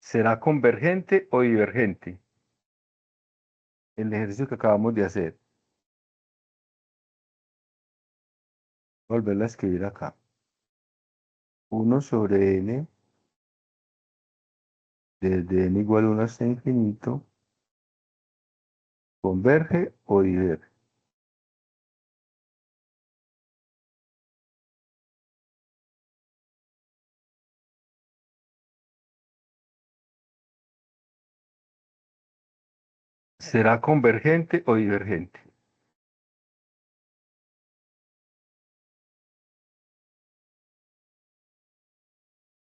¿Será convergente o divergente? El ejercicio que acabamos de hacer. Volverla a escribir acá. 1 sobre n desde n igual a 1 hasta infinito. ¿Converge o diverge? ¿Será convergente o divergente?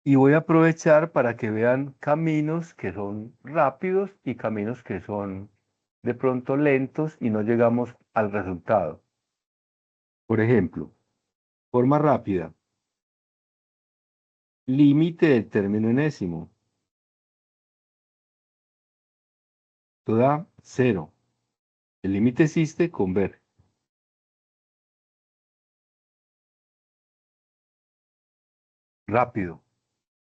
Y voy a aprovechar para que vean caminos que son rápidos y caminos que son de pronto lentos y no llegamos al resultado. Por ejemplo, forma rápida. Límite del término enésimo. Esto da 0. El límite existe, converge. Rápido.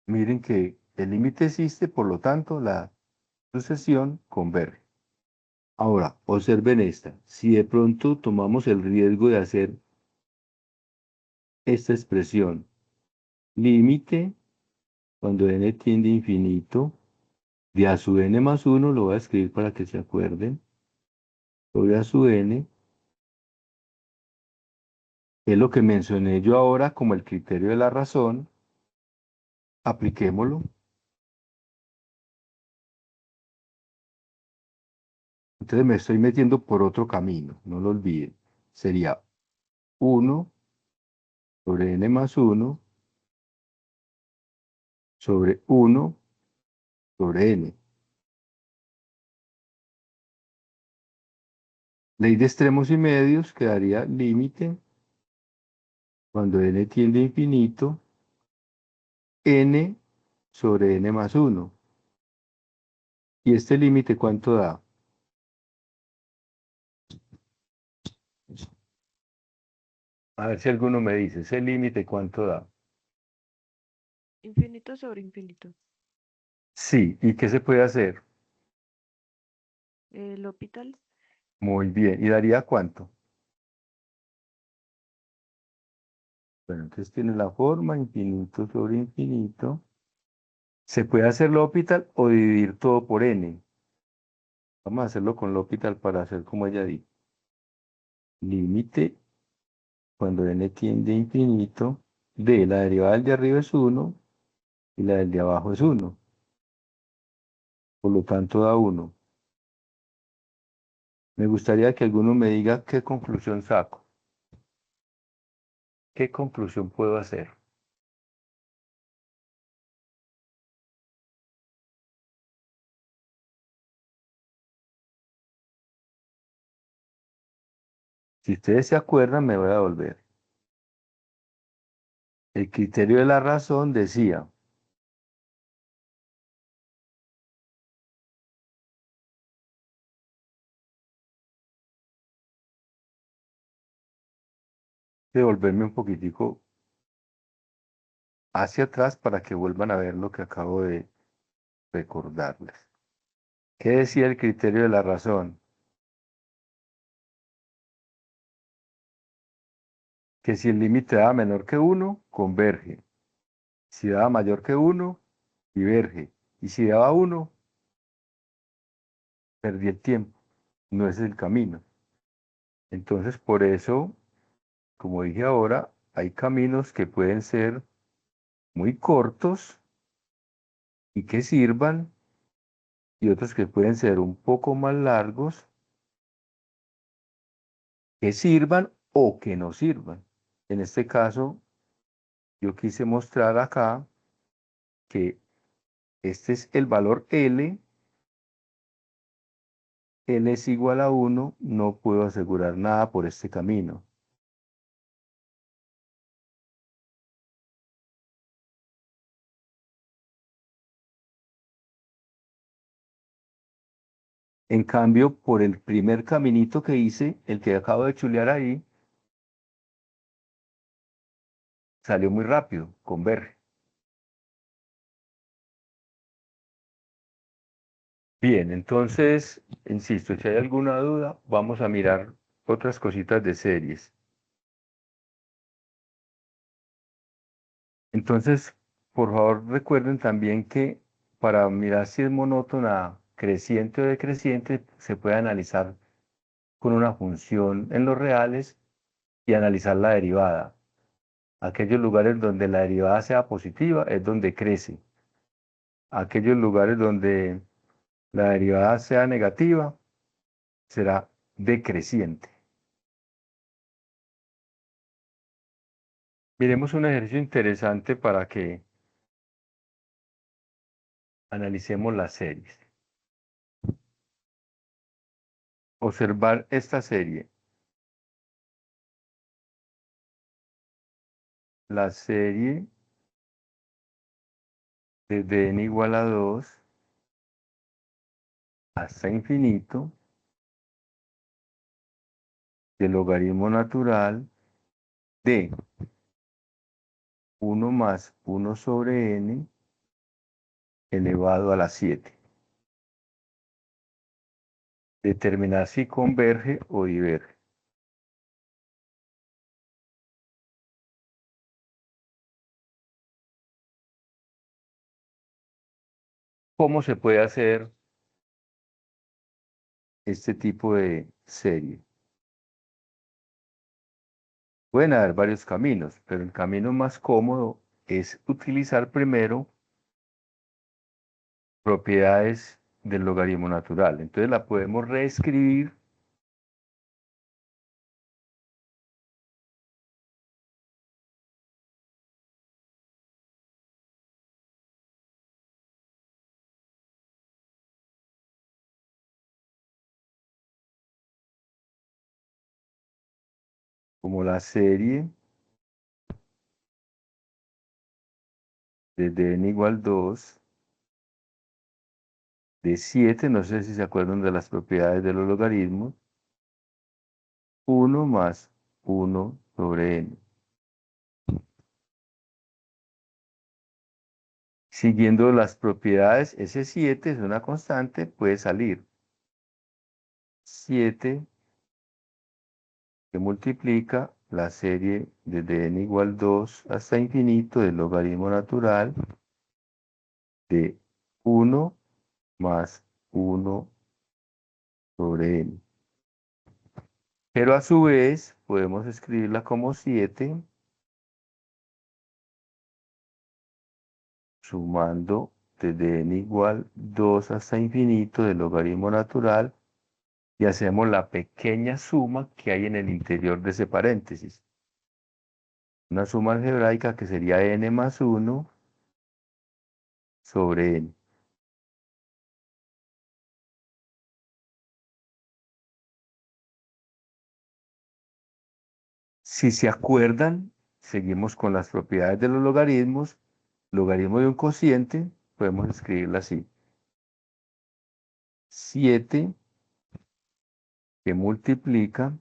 Miren que el límite existe, por lo tanto, la sucesión converge. Ahora, observen esta. Si de pronto tomamos el riesgo de hacer esta expresión, límite cuando n tiende a infinito, de a sub n más 1, lo voy a escribir para que se acuerden, sobre a sub n, es lo que mencioné yo ahora como el criterio de la razón, apliquémoslo. Entonces me estoy metiendo por otro camino, no lo olviden. Sería 1 sobre n más 1 sobre 1 sobre n. Ley de extremos y medios quedaría límite cuando n tiende a infinito, n sobre n más 1. ¿Y este límite cuánto da? A ver si alguno me dice, ¿ese límite cuánto da? Infinito sobre infinito. Sí, ¿y qué se puede hacer? El hospital. Muy bien, ¿y daría cuánto? Bueno, entonces tiene la forma infinito sobre infinito. Se puede hacer L'Hopital o dividir todo por n. Vamos a hacerlo con L'Hopital para hacer como ella dijo. Límite cuando n tiende a infinito de la derivada del de arriba es 1 y la del de abajo es 1. Por lo tanto da 1. Me gustaría que alguno me diga qué conclusión saco. ¿Qué conclusión puedo hacer? Si ustedes se acuerdan, me voy a volver. El criterio de la razón decía, devolverme un poquitico hacia atrás para que vuelvan a ver lo que acabo de recordarles. ¿Qué decía el criterio de la razón? Que si el límite daba menor que 1, converge. Si daba mayor que 1, diverge. Y si daba 1, perdí el tiempo. No es el camino. Entonces, por eso, como dije ahora, hay caminos que pueden ser muy cortos y que sirvan, y otros que pueden ser un poco más largos, que sirvan o que no sirvan. En este caso, yo quise mostrar acá que este es el valor L. L es igual a 1, no puedo asegurar nada por este camino. En cambio, por el primer caminito que hice, el que acabo de chulear ahí, salió muy rápido, converge. Bien, entonces, insisto, si hay alguna duda, vamos a mirar otras cositas de series. Entonces, por favor, recuerden también que para mirar si es monótona, creciente o decreciente, se puede analizar con una función en los reales y analizar la derivada. Aquellos lugares donde la derivada sea positiva es donde crece. Aquellos lugares donde la derivada sea negativa será decreciente. Miremos un ejercicio interesante para que analicemos las series. Observar esta serie. La serie desde n igual a 2 hasta infinito del logaritmo natural de 1 más 1 sobre n elevado a la 7. Determinar si converge o diverge. ¿Cómo se puede hacer este tipo de serie? Pueden haber varios caminos, pero el camino más cómodo es utilizar primero propiedades del logaritmo natural. Entonces la podemos reescribir como la serie desde n igual 2 de 7, no sé si se acuerdan de las propiedades de los logaritmos, 1 más 1 sobre n. Siguiendo las propiedades, ese 7 es una constante, puede salir 7 que multiplica la serie desde n igual 2 hasta infinito del logaritmo natural de 1 más 1 sobre n. Pero a su vez podemos escribirla como 7 sumando desde n igual 2 hasta infinito del logaritmo natural y hacemos la pequeña suma que hay en el interior de ese paréntesis. Una suma algebraica que sería n más 1 sobre n. Si se acuerdan, seguimos con las propiedades de los logaritmos. Logaritmo de un cociente, podemos escribirla así. 7 que multiplica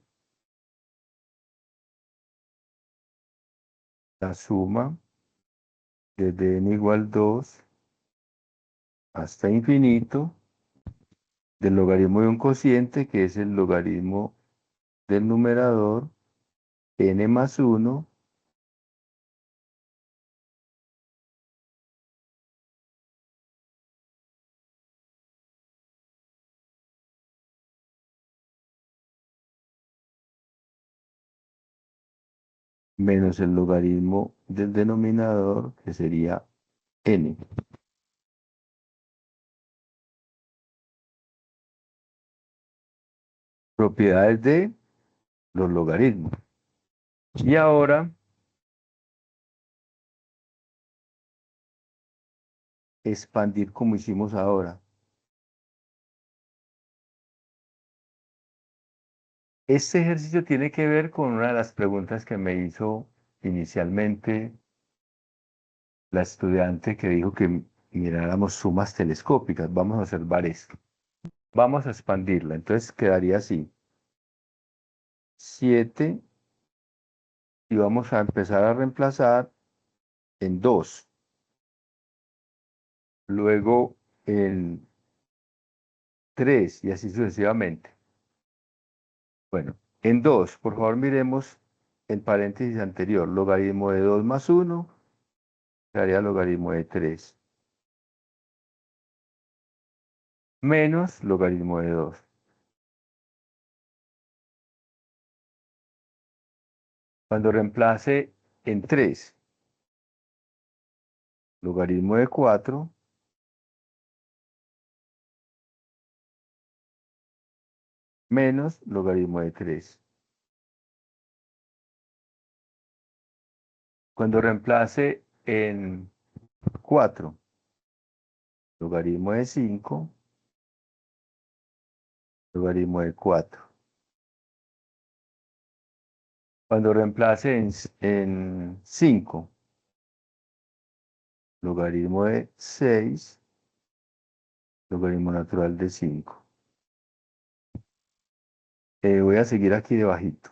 la suma desde n igual 2 hasta infinito del logaritmo de un cociente, que es el logaritmo del numerador, n más 1, menos el logaritmo del denominador, que sería n. Propiedades de los logaritmos. Y ahora expandir como hicimos ahora. Este ejercicio tiene que ver con una de las preguntas que me hizo inicialmente la estudiante que dijo que miráramos sumas telescópicas. Vamos a observar esto. Vamos a expandirla. Entonces quedaría así. 7 y vamos a empezar a reemplazar en 2. Luego en 3 y así sucesivamente. Bueno, en 2, por favor miremos el paréntesis anterior. Logaritmo de 2 más 1 daría logaritmo de 3. Menos logaritmo de 2. Cuando reemplace en 3, logaritmo de 4, menos logaritmo de 3. Cuando reemplace en 4, logaritmo de 5, logaritmo de 4. Cuando reemplace en 5, logaritmo de 6, logaritmo natural de 5. Voy a seguir aquí debajito.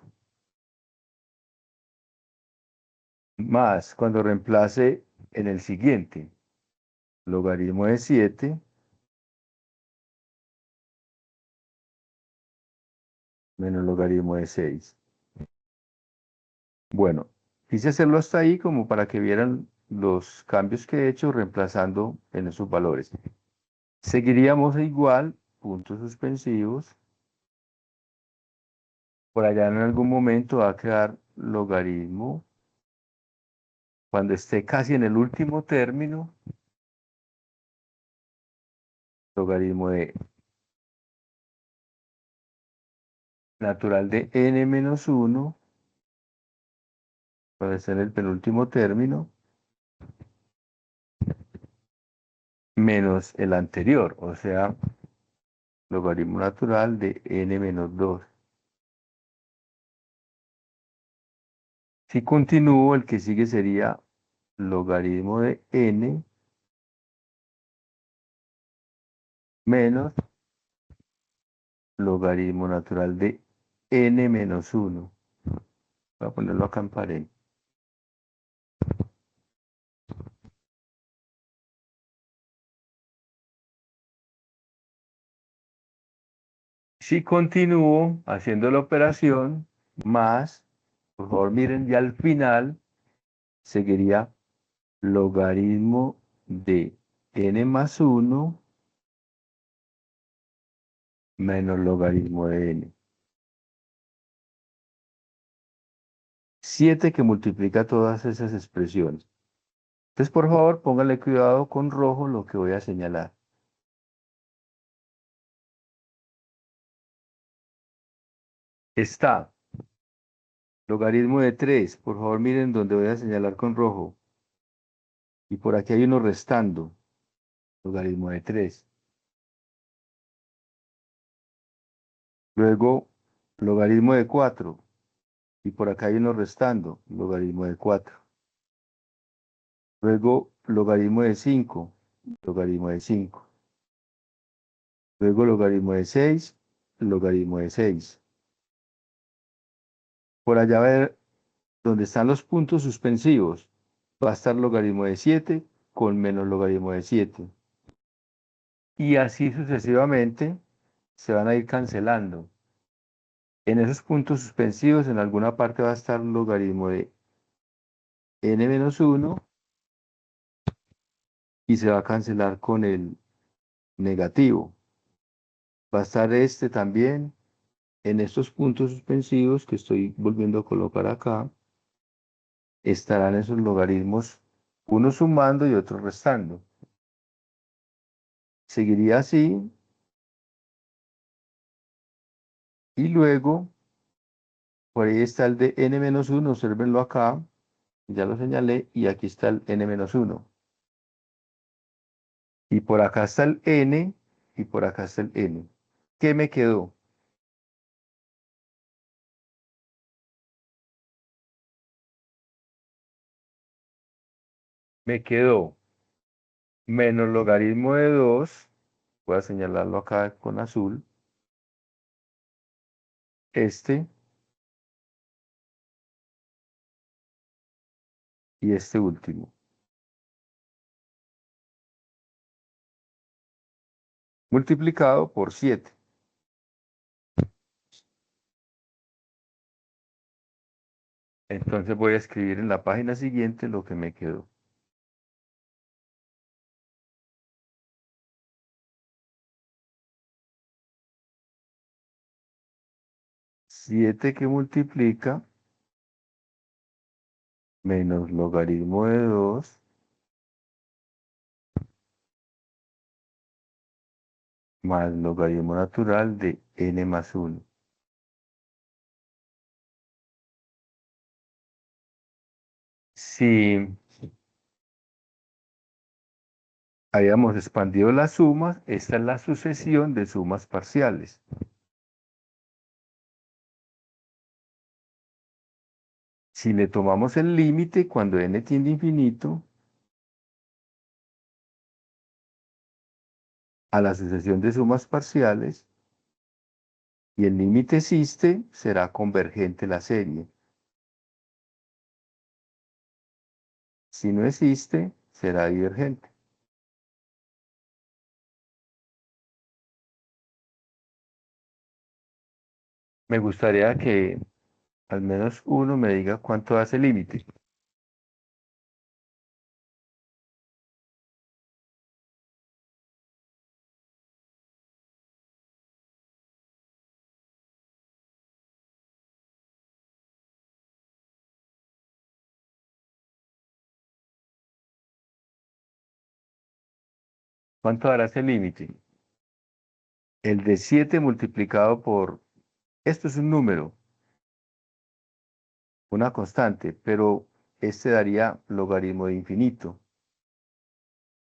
Más cuando reemplace en el siguiente, logaritmo de 7, menos logaritmo de 6. Bueno, quise hacerlo hasta ahí como para que vieran los cambios que he hecho reemplazando en esos valores. Seguiríamos igual, puntos suspensivos. Por allá en algún momento va a quedar logaritmo. Cuando esté casi en el último término, logaritmo de natural de n menos 1, cuando esté en el penúltimo término, menos el anterior, o sea, logaritmo natural de n menos 2. Si continúo, el que sigue sería logaritmo de n menos logaritmo natural de n menos 1. Voy a ponerlo acá en pared. Si continúo haciendo la operación, más, por favor miren, ya al final seguiría logaritmo de n más 1 menos logaritmo de n. 7 que multiplica todas esas expresiones. Entonces, por favor, póngale cuidado con rojo lo que voy a señalar. Está logaritmo de 3. Por favor, miren donde voy a señalar con rojo. Y por aquí hay uno restando. Logaritmo de 3. Luego, logaritmo de 4. Y por acá hay uno restando. Logaritmo de 4. Luego, logaritmo de 5. Logaritmo de 5. Luego, logaritmo de 6. Logaritmo de 6. Por allá a ver donde están los puntos suspensivos. Va a estar logaritmo de 7 con menos logaritmo de 7. Y así sucesivamente se van a ir cancelando. En esos puntos suspensivos, en alguna parte va a estar logaritmo de n-1 y se va a cancelar con el negativo. Va a estar este también en estos puntos suspensivos que estoy volviendo a colocar acá. Estarán esos logaritmos, uno sumando y otro restando. Seguiría así y luego por ahí está el de n-1, observenlo acá, ya lo señalé, y aquí está el n-1. Y por acá está el n, y por acá está el n. ¿Qué me quedó? Me quedó menos logaritmo de 2, voy a señalarlo acá con azul, este y este último. Multiplicado por 7. Entonces voy a escribir en la página siguiente lo que me quedó. 7 que multiplica menos logaritmo de 2 más logaritmo natural de n más 1. Si habíamos expandido las sumas, esta es la sucesión de sumas parciales. Si le tomamos el límite cuando n tiende a infinito a la sucesión de sumas parciales y el límite existe, será convergente la serie. Si no existe, será divergente. Me gustaría que al menos uno me diga cuánto hace el límite. ¿Cuánto hará ese límite? El de 7 multiplicado por, esto es un número, una constante, pero este daría logaritmo de infinito.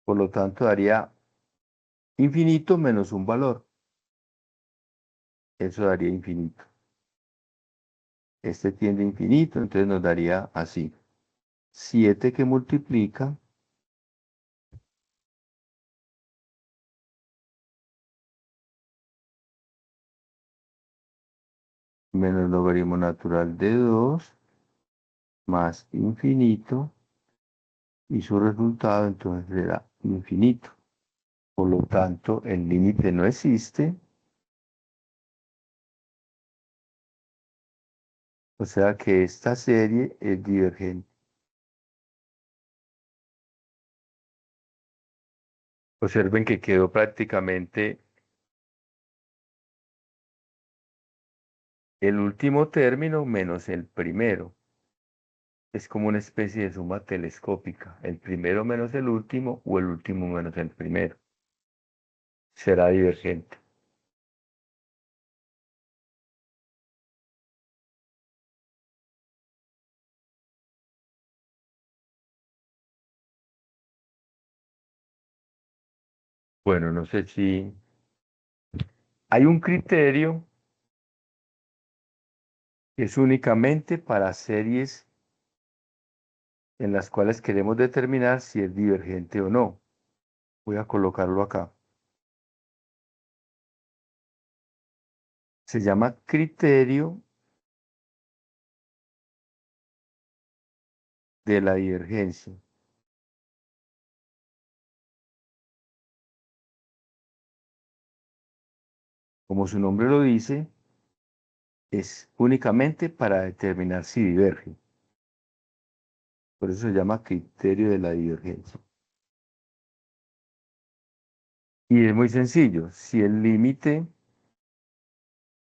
Por lo tanto, daría infinito menos un valor. Eso daría infinito. Este tiende a infinito, entonces nos daría así. 7 que multiplica menos logaritmo natural de 2 más infinito y su resultado entonces será infinito. Por lo tanto, el límite no existe, o sea que esta serie es divergente. Observen que quedó prácticamente el último término menos el primero. Es como una especie de suma telescópica. El primero menos el último o el último menos el primero. Será divergente. Bueno, no sé si hay un criterio que es únicamente para series en las cuales queremos determinar si es divergente o no. Voy a colocarlo acá. Se llama criterio de la divergencia. Como su nombre lo dice, es únicamente para determinar si diverge. Por eso se llama criterio de la divergencia. Y es muy sencillo. Si el límite,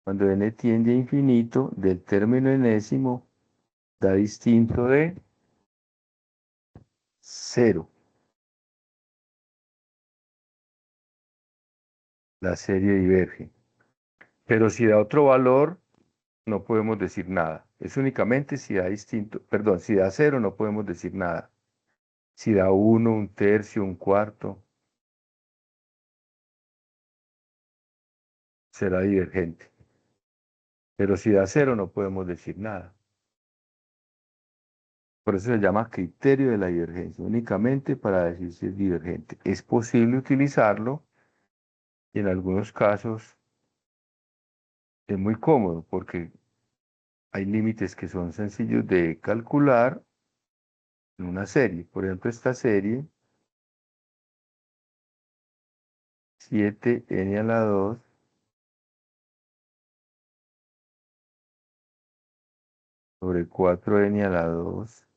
cuando n tiende a infinito, del término enésimo da distinto de 0, la serie diverge. Pero si da otro valor, no podemos decir nada. Es únicamente si da distinto, perdón, si da 0 no podemos decir nada. Si da 1, un tercio, un cuarto, será divergente. Pero si da 0 no podemos decir nada. Por eso se llama criterio de la divergencia, únicamente para decir si es divergente. Es posible utilizarlo y en algunos casos es muy cómodo porque hay límites que son sencillos de calcular en una serie. Por ejemplo, esta serie, 7n a la 2 sobre 4n a la 2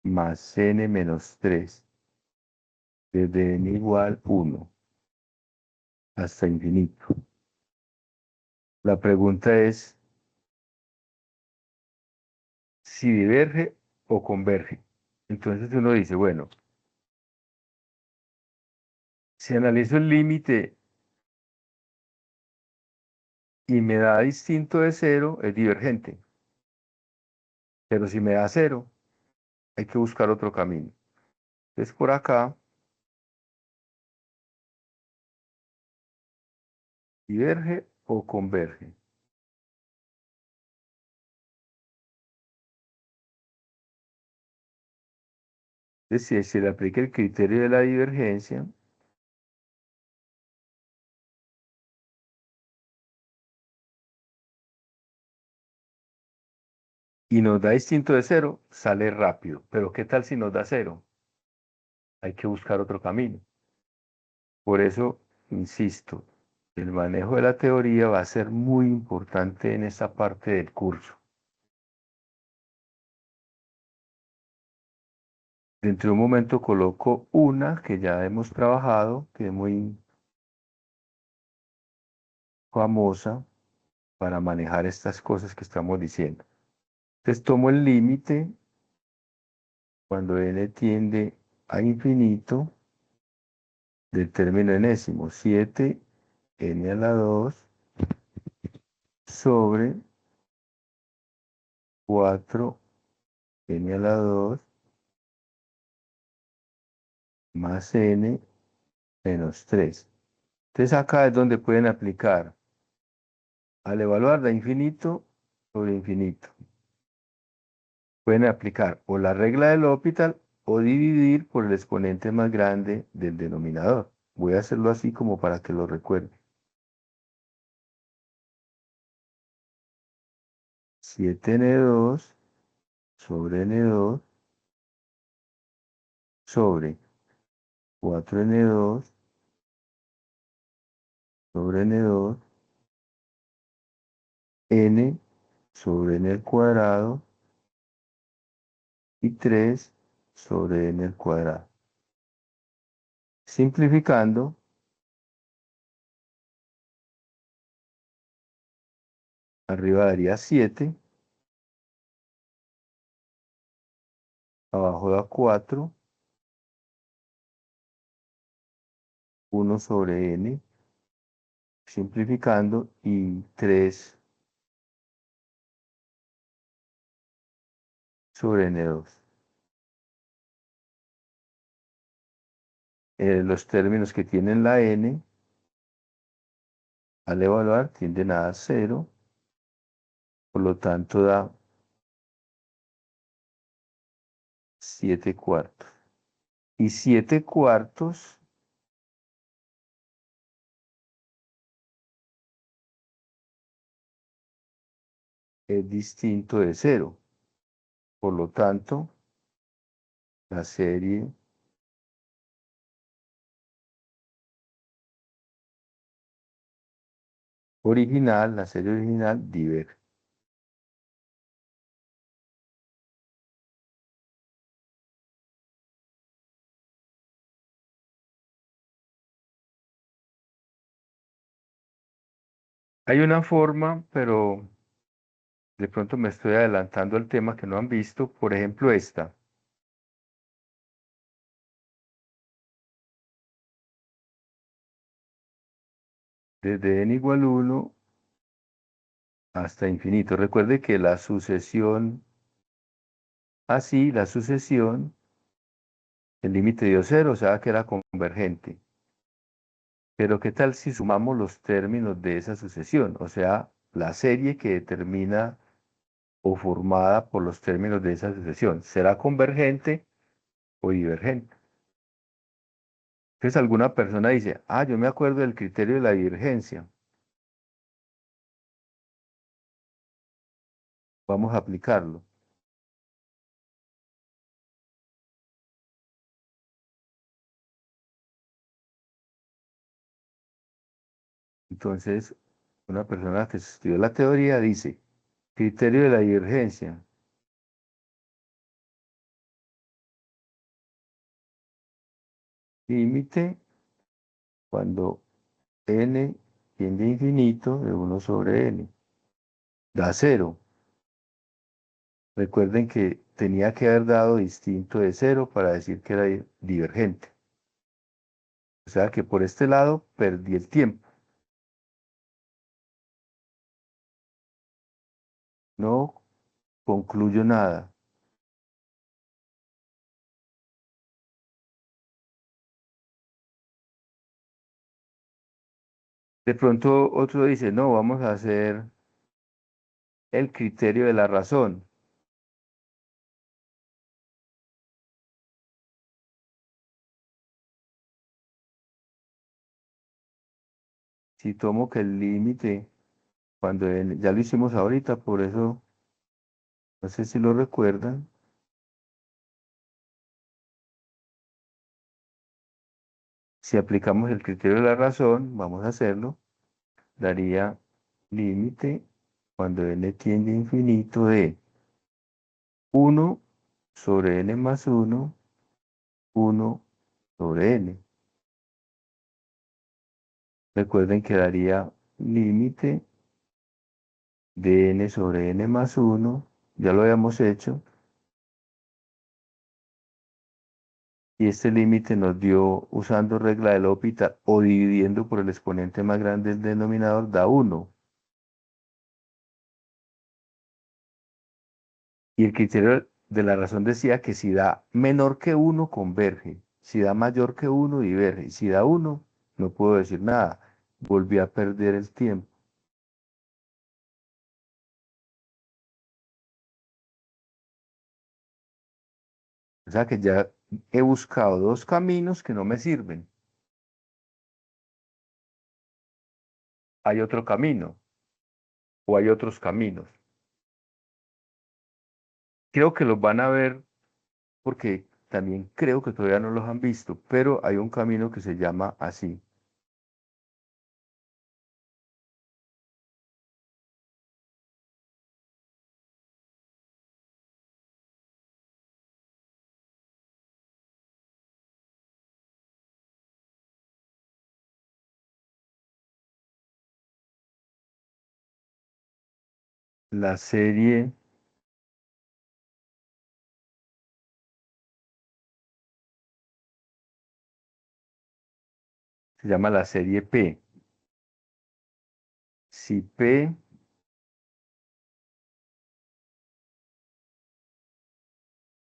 más n menos 3, desde n igual 1 hasta infinito. La pregunta es si diverge o converge. Entonces uno dice, bueno, si analizo el límite y me da distinto de 0, es divergente. Pero si me da 0, hay que buscar otro camino. Entonces por acá, diverge o converge. Es decir, si se le aplica el criterio de la divergencia, y nos da distinto de 0, sale rápido. Pero ¿qué tal si nos da 0? Hay que buscar otro camino. Por eso, insisto, el manejo de la teoría va a ser muy importante en esta parte del curso. Dentro de un momento coloco una que ya hemos trabajado, que es muy famosa para manejar estas cosas que estamos diciendo. Entonces tomo el límite cuando n tiende a infinito del término enésimo, 7n a la 2 sobre 4n a la 2 más n menos 3. Entonces acá es donde pueden aplicar, al evaluar da infinito sobre infinito. Pueden aplicar o la regla del L'Hopital o dividir por el exponente más grande del denominador. Voy a hacerlo así como para que lo recuerden. 7n2 sobre n2 sobre 4n2 sobre n2 n sobre n al cuadrado y 3 sobre n al cuadrado. Simplificando, Arriba daría 7. Abajo da 4. 1 sobre n, simplificando, y 3 sobre n2. Los términos que tienen la n, al evaluar, tienden a dar 0, por lo tanto da 7/4. Y 7/4 es distinto de 0. Por lo tanto, la serie original diverge. Hay una forma, pero de pronto me estoy adelantando al tema que no han visto. Por ejemplo, esta. Desde n igual 1 hasta infinito. Recuerde que la sucesión, así, la sucesión, el límite dio 0, o sea que era convergente. Pero ¿qué tal si sumamos los términos de esa sucesión? O sea, la serie que determina o formada por los términos de esa sucesión. ¿Será convergente o divergente? Entonces alguna persona dice, yo me acuerdo del criterio de la divergencia. Vamos a aplicarlo. Entonces, una persona que estudió la teoría dice, criterio de la divergencia. Límite cuando n tiende a infinito de 1 sobre n. Da 0. Recuerden que tenía que haber dado distinto de 0 para decir que era divergente. O sea que por este lado perdí el tiempo. No concluyo nada. De pronto otro dice, no, vamos a hacer el criterio de la razón. Si tomo que el límite, cuando ya lo hicimos ahorita, por eso, no sé si lo recuerdan, si aplicamos el criterio de la razón, vamos a hacerlo, daría límite cuando n tiende a infinito de 1 sobre n más 1, 1 sobre n. Recuerden que daría límite de n sobre n más 1, ya lo habíamos hecho, y este límite nos dio, usando regla de L'Hopital o dividiendo por el exponente más grande del denominador, da 1. Y el criterio de la razón decía que si da menor que 1, converge. Si da mayor que 1, diverge. Y si da 1, no puedo decir nada. Volví a perder el tiempo. O sea que ya he buscado dos caminos que no me sirven. Hay otro camino o hay otros caminos. Creo que los van a ver porque también creo que todavía no los han visto, pero hay un camino que se llama así. la serie se llama la serie P. Si P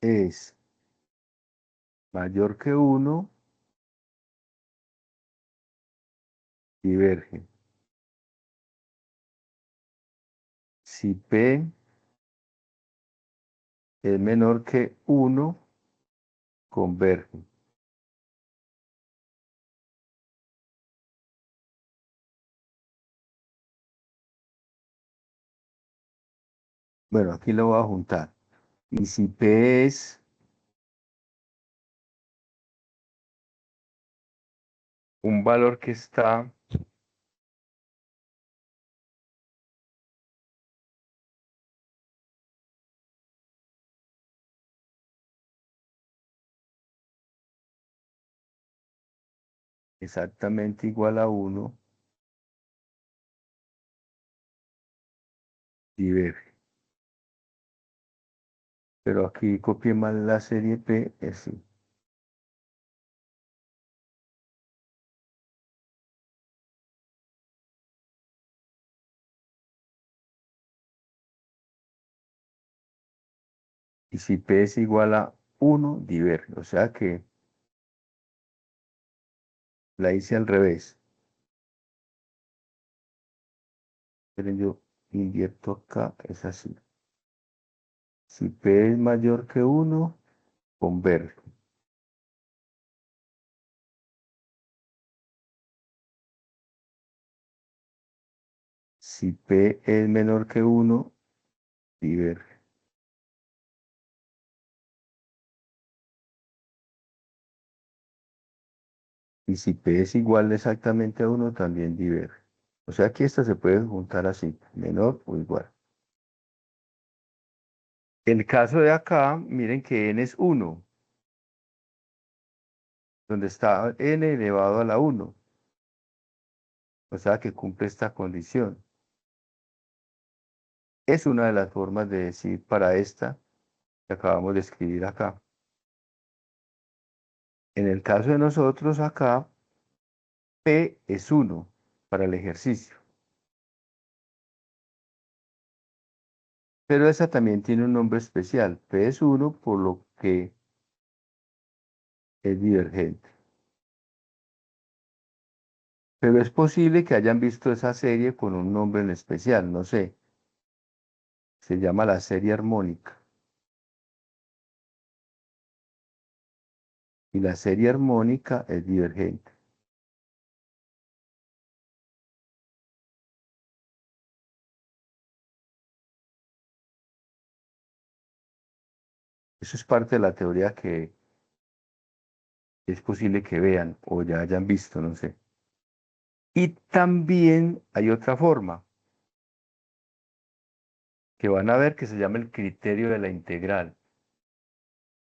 es mayor que 1, diverge. Si P es menor que 1, converge. Bueno, aquí lo voy a juntar. Y si P es un valor que está exactamente igual a 1, diverge. Pero aquí copié mal la serie P, es sí. Y si P es igual a 1, diverge. O sea que la hice al revés. Pero yo invierto acá, es así. Si P es mayor que 1, converge. Si P es menor que 1, diverge. Y si P es igual exactamente a 1, también diverge. O sea que esta se puede juntar así, menor o igual. El caso de acá, miren que n es 1, donde está n elevado a la 1. O sea que cumple esta condición. Es una de las formas de decir para esta que acabamos de escribir acá. En el caso de nosotros acá, P es 1 para el ejercicio. Pero esa también tiene un nombre especial. P es 1 por lo que es divergente. Pero es posible que hayan visto esa serie con un nombre en especial, no sé. Se llama la serie armónica. Y la serie armónica es divergente. Eso es parte de la teoría que es posible que vean o ya hayan visto, no sé. Y también hay otra forma que van a ver que se llama el criterio de la integral.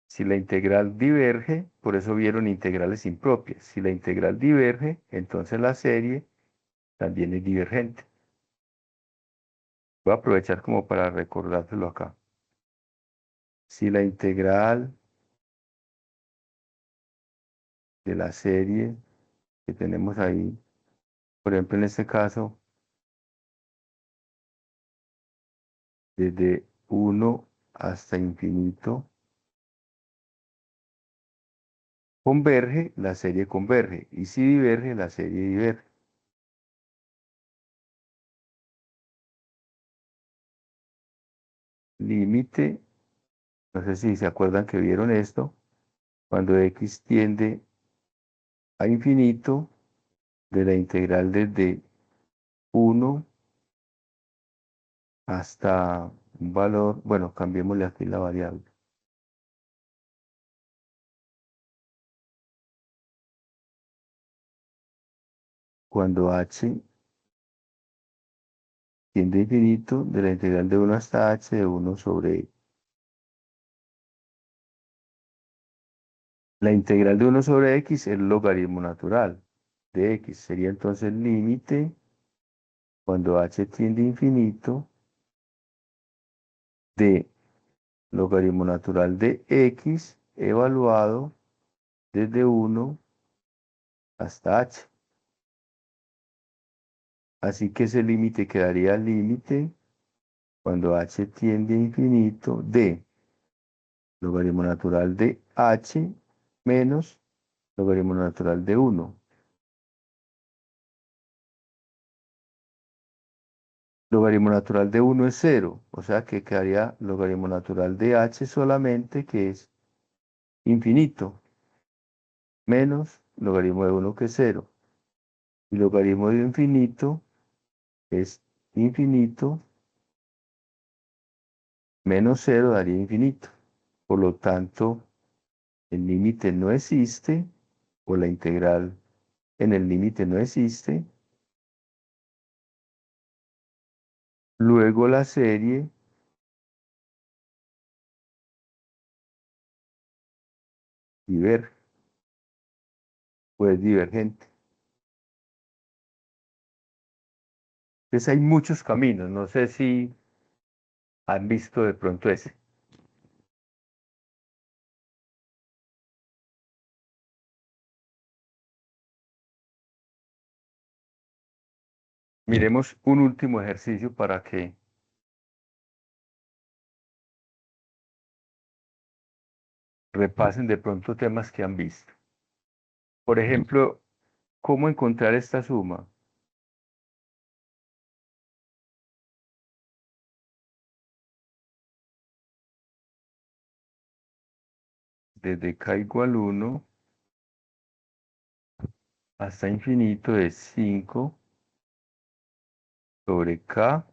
Si la integral diverge, por eso vieron integrales impropias. Si la integral diverge, entonces la serie también es divergente. Voy a aprovechar como para recordárselo acá. Si la integral de la serie que tenemos ahí, por ejemplo en este caso, desde 1 hasta infinito, converge, la serie converge. Y si diverge, la serie diverge. Límite, no sé si se acuerdan que vieron esto, cuando x tiende a infinito, de la integral desde 1 hasta un valor, bueno, cambiémosle aquí la variable. Cuando h tiende a infinito, de la integral de 1 hasta h de 1 sobre x. La integral de 1 sobre x es el logaritmo natural de x. Sería entonces el límite cuando h tiende a infinito de logaritmo natural de x evaluado desde 1 hasta h. Así que ese límite quedaría límite cuando h tiende a infinito de logaritmo natural de h menos logaritmo natural de 1. Logaritmo natural de 1 es 0, o sea que quedaría logaritmo natural de h solamente, que es infinito, menos logaritmo de 1, que es 0. Y logaritmo de infinito es infinito, menos 0 daría infinito. Por lo tanto, el límite no existe, o la integral en el límite no existe. Luego la serie diverge, o es divergente. Entonces hay muchos caminos, no sé si han visto de pronto ese. Miremos un último ejercicio para que repasen de pronto temas que han visto. Por ejemplo, ¿cómo encontrar esta suma? Desde k igual 1 hasta infinito es 5 sobre k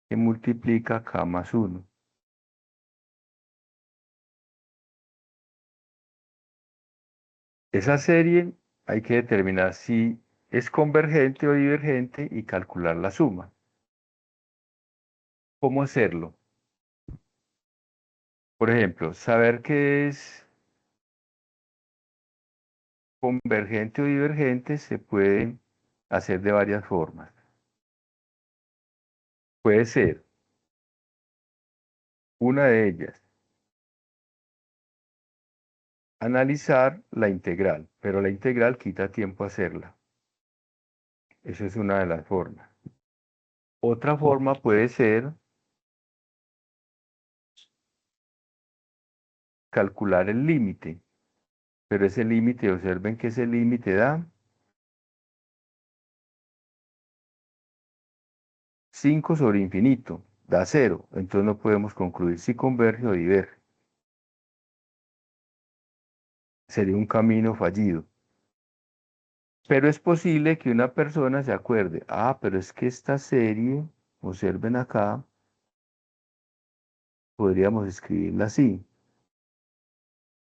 que multiplica k más 1. Esa serie hay que determinar si es convergente o divergente y calcular la suma. ¿Cómo hacerlo? Por ejemplo, saber qué es convergente o divergente se puede hacer de varias formas. Puede ser una de ellas, analizar la integral, pero la integral quita tiempo hacerla. Esa es una de las formas. Otra forma puede ser calcular el límite, pero ese límite, observen que ese límite da 5 sobre infinito, da 0, entonces no podemos concluir si converge o diverge. Sería un camino fallido. Pero es posible que una persona se acuerde, pero es que esta serie, observen acá, podríamos escribirla así,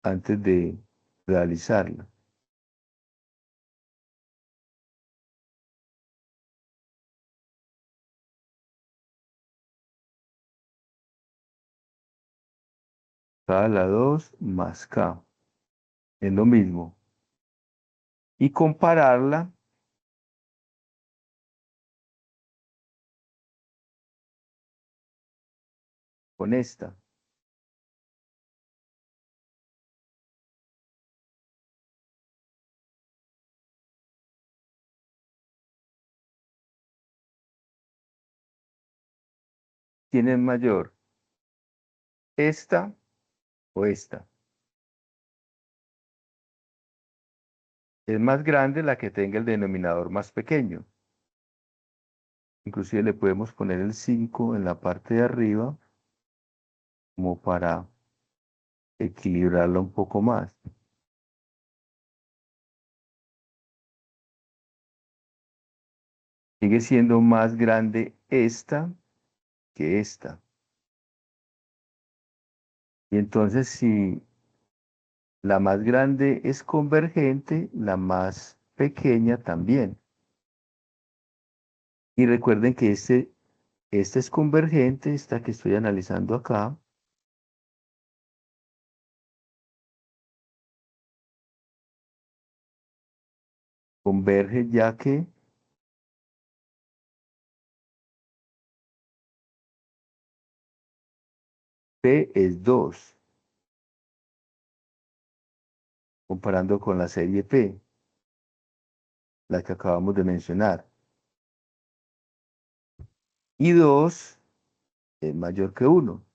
antes de realizarla. K a la 2 más K, es lo mismo. Y compararla con esta. ¿Quién es mayor? ¿Esta o esta? Es más grande la que tenga el denominador más pequeño. Inclusive le podemos poner el 5 en la parte de arriba, como para equilibrarla un poco más. Sigue siendo más grande esta que esta. Y entonces, si la más grande es convergente, la más pequeña también. Y recuerden que este es convergente, esta que estoy analizando acá. Converge ya que P es 2, comparando con la serie P, la que acabamos de mencionar. Y 2 es mayor que 1.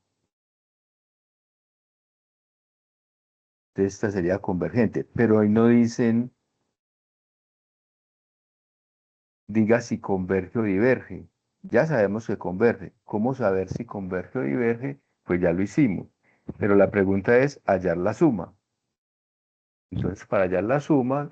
Entonces esta sería convergente, pero ahí no dicen, diga si converge o diverge. Ya sabemos que converge. ¿Cómo saber si converge o diverge? Pues ya lo hicimos. Pero la pregunta es hallar la suma. Entonces, para hallar la suma,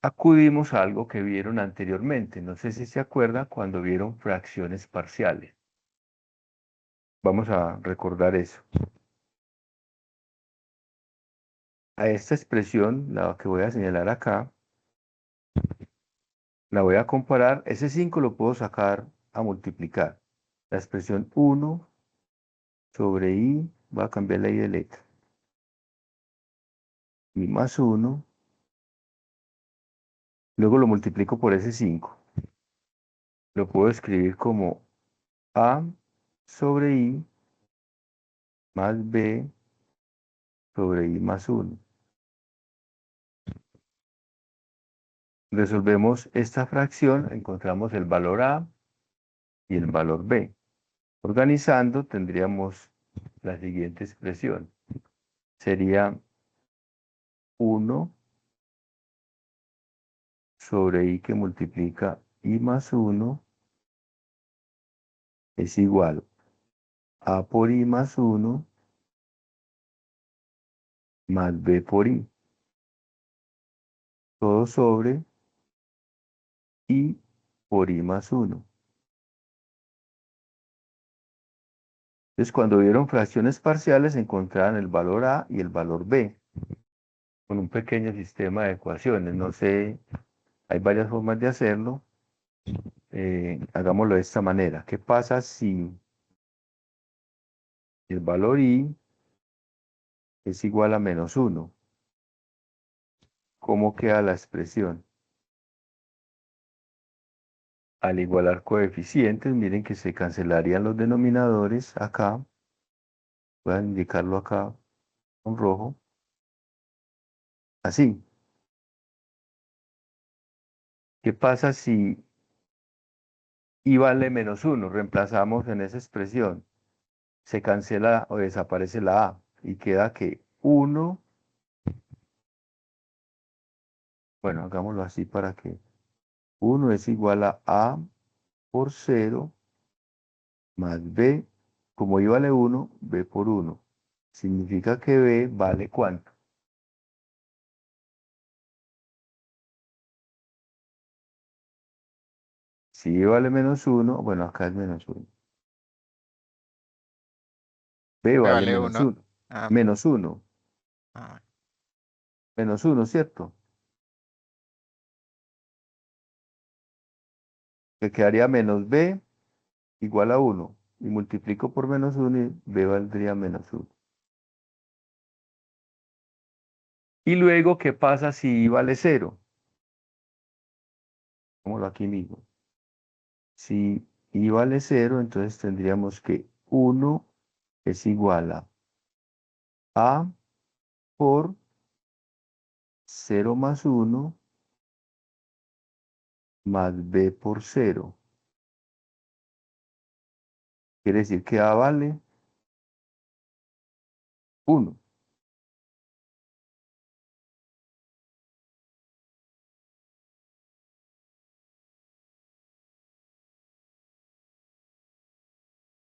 acudimos a algo que vieron anteriormente. No sé si se acuerdan cuando vieron fracciones parciales. Vamos a recordar eso. A esta expresión, la que voy a señalar acá, la voy a comparar. Ese 5 lo puedo sacar a multiplicar. La expresión 1 sobre i, voy a cambiar la i de letra. I más 1. Luego lo multiplico por ese 5. Lo puedo escribir como a sobre i más b sobre i más 1. Resolvemos esta fracción, encontramos el valor a y el valor b. Organizando tendríamos la siguiente expresión. Sería 1 sobre i que multiplica i más 1 es igual a por i más 1 más b por i. Todo sobre i por i más 1. Entonces, cuando vieron fracciones parciales, encontraban el valor a y el valor b con un pequeño sistema de ecuaciones. No sé, hay varias formas de hacerlo. Hagámoslo de esta manera. ¿Qué pasa si el valor i es igual a menos 1? ¿Cómo queda la expresión? Al igualar coeficientes, miren que se cancelarían los denominadores acá. Voy a indicarlo acá con rojo. Así. ¿Qué pasa si i vale menos 1? Reemplazamos en esa expresión. Se cancela o desaparece la a y queda que 1, bueno, hagámoslo así para que 1 es igual a por 0 más b, como i vale 1, b por 1. Significa que b vale ¿cuánto? Si i vale menos 1, bueno, acá es menos 1. B Me vale vale menos 1. 1. Ah, Menos 1. ah, Menos 1, ¿cierto? Que quedaría menos b igual a 1. Y multiplico por menos 1 y b valdría menos 1. Y luego, ¿qué pasa si i vale 0? Pongámoslo aquí mismo. Si i vale 0, entonces tendríamos que 1 es igual a por 0 más 1 más b por 0. Quiere decir que a vale 1.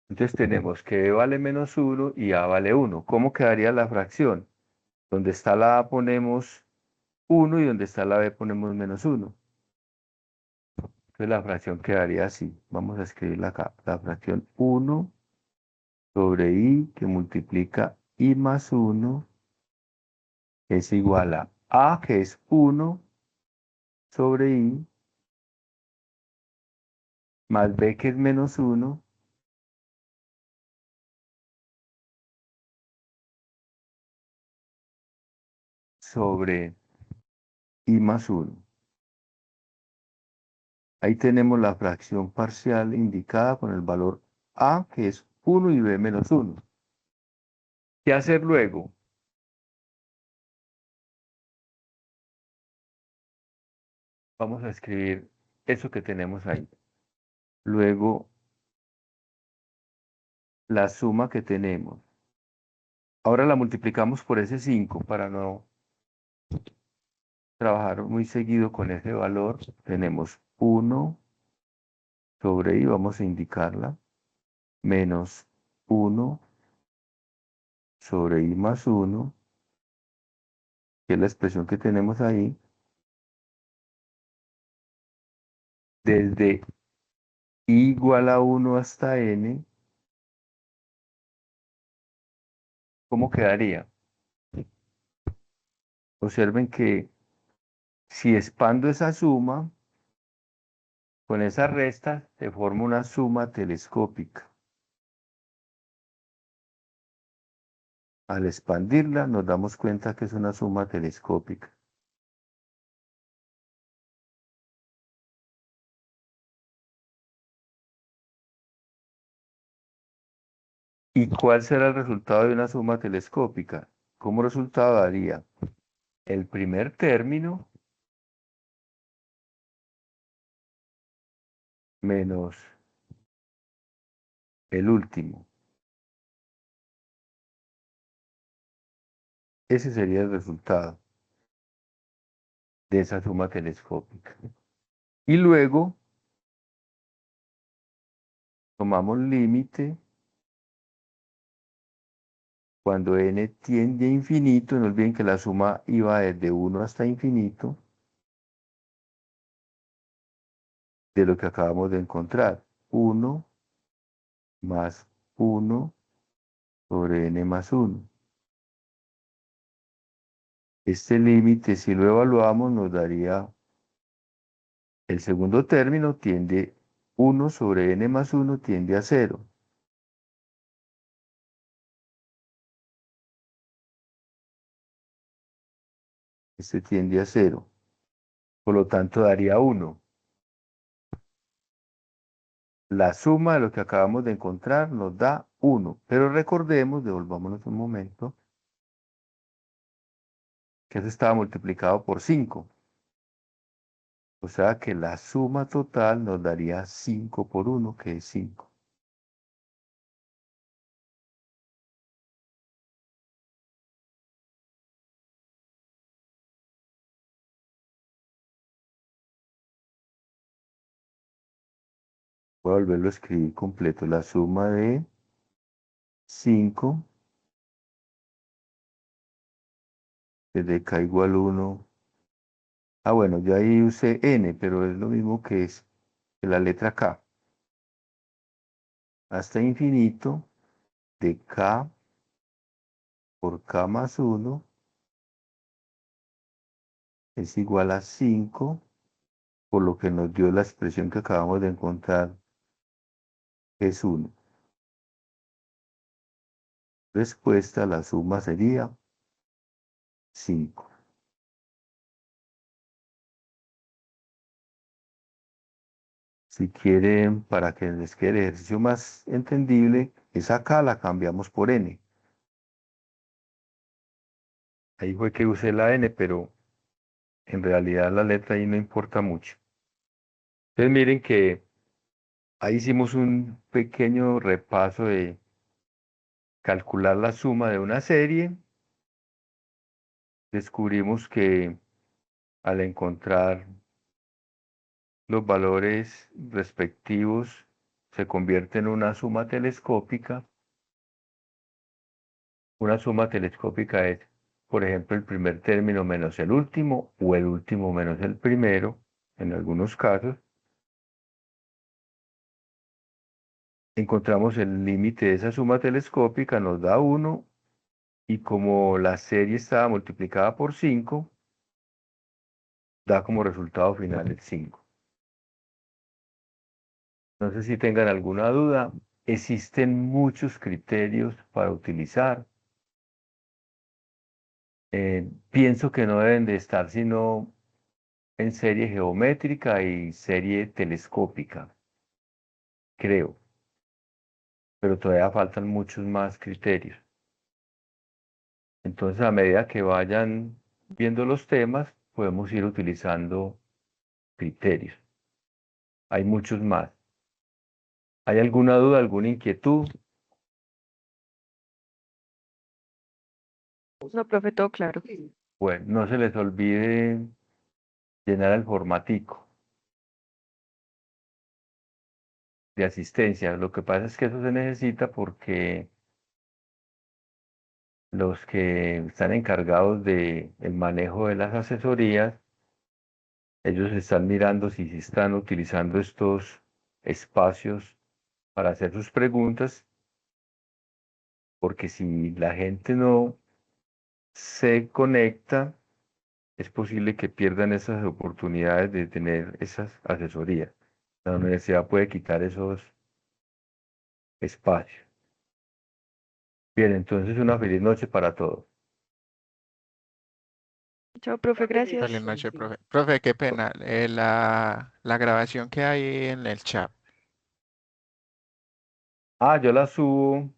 Entonces tenemos que b vale menos 1 y a vale 1. ¿Cómo quedaría la fracción? Donde está la a ponemos 1 y donde está la b ponemos menos 1. Entonces la fracción quedaría así. Vamos a escribirla acá. La fracción 1 sobre i que multiplica i más 1 es igual a que es 1 sobre i más b que es menos 1 sobre I más 1. Ahí tenemos la fracción parcial indicada con el valor A, que es 1, y B menos 1. ¿Qué hacer luego? Vamos a escribir eso que tenemos ahí. Luego, la suma que tenemos. Ahora la multiplicamos por ese 5 para no trabajar muy seguido con ese valor. Tenemos 1 sobre I, vamos a indicarla, menos 1 sobre I más 1, que es la expresión que tenemos ahí, desde I igual a 1 hasta n. ¿Cómo quedaría? Observen que si expando esa suma, con esa resta se forma una suma telescópica. Al expandirla nos damos cuenta que es una suma telescópica. ¿Y cuál será el resultado de una suma telescópica? Como resultado daría el primer término menos el último. Ese sería el resultado de esa suma telescópica. Y luego tomamos límite cuando n tiende a infinito. No olviden que la suma iba desde 1 hasta infinito de lo que acabamos de encontrar. 1 más 1 sobre n más 1. Este límite, si lo evaluamos, nos daría el segundo término tiende 1 sobre n más 1 tiende a 0. Este tiende a 0. Por lo tanto, daría 1. La suma de lo que acabamos de encontrar nos da 1. Pero recordemos, devolvámonos un momento, que eso estaba multiplicado por 5. O sea que la suma total nos daría 5 por 1, que es 5. Voy a volverlo a escribir completo. La suma de 5 desde k igual 1. Ah, bueno, yo ahí usé n, pero es lo mismo que la letra k. Hasta infinito de k por k más 1 es igual a 5, por lo que nos dio la expresión que acabamos de encontrar, que es 1. Respuesta, la suma sería 5. Si quieren, para que les quede el ejercicio más entendible, esa k la cambiamos por n. Ahí fue que usé la n, pero en realidad la letra ahí no importa mucho. Entonces miren que ahí hicimos un pequeño repaso de calcular la suma de una serie. Descubrimos que al encontrar los valores respectivos se convierte en una suma telescópica. Una suma telescópica es, por ejemplo, el primer término menos el último o el último menos el primero, en algunos casos. Encontramos el límite de esa suma telescópica, nos da 1, y como la serie estaba multiplicada por 5, da como resultado final el 5. No sé si tengan alguna duda. Existen muchos criterios para utilizar. Pienso que no deben de estar sino en serie geométrica y serie telescópica, creo, pero todavía faltan muchos más criterios. Entonces, a medida que vayan viendo los temas, podemos ir utilizando criterios. Hay muchos más. ¿Hay alguna duda, alguna inquietud? No, profe, todo claro. Bueno, no se les olvide llenar el formatico de asistencia. Lo que pasa es que eso se necesita porque los que están encargados de el manejo de las asesorías, ellos están mirando si se están utilizando estos espacios para hacer sus preguntas, porque si la gente no se conecta, es posible que pierdan esas oportunidades de tener esas asesorías. La universidad puede quitar esos espacios. Bien, entonces una feliz noche para todos. Chao, profe, gracias. Feliz noche, profe. Profe, qué pena. La grabación que hay en el chat. Ah, yo la subo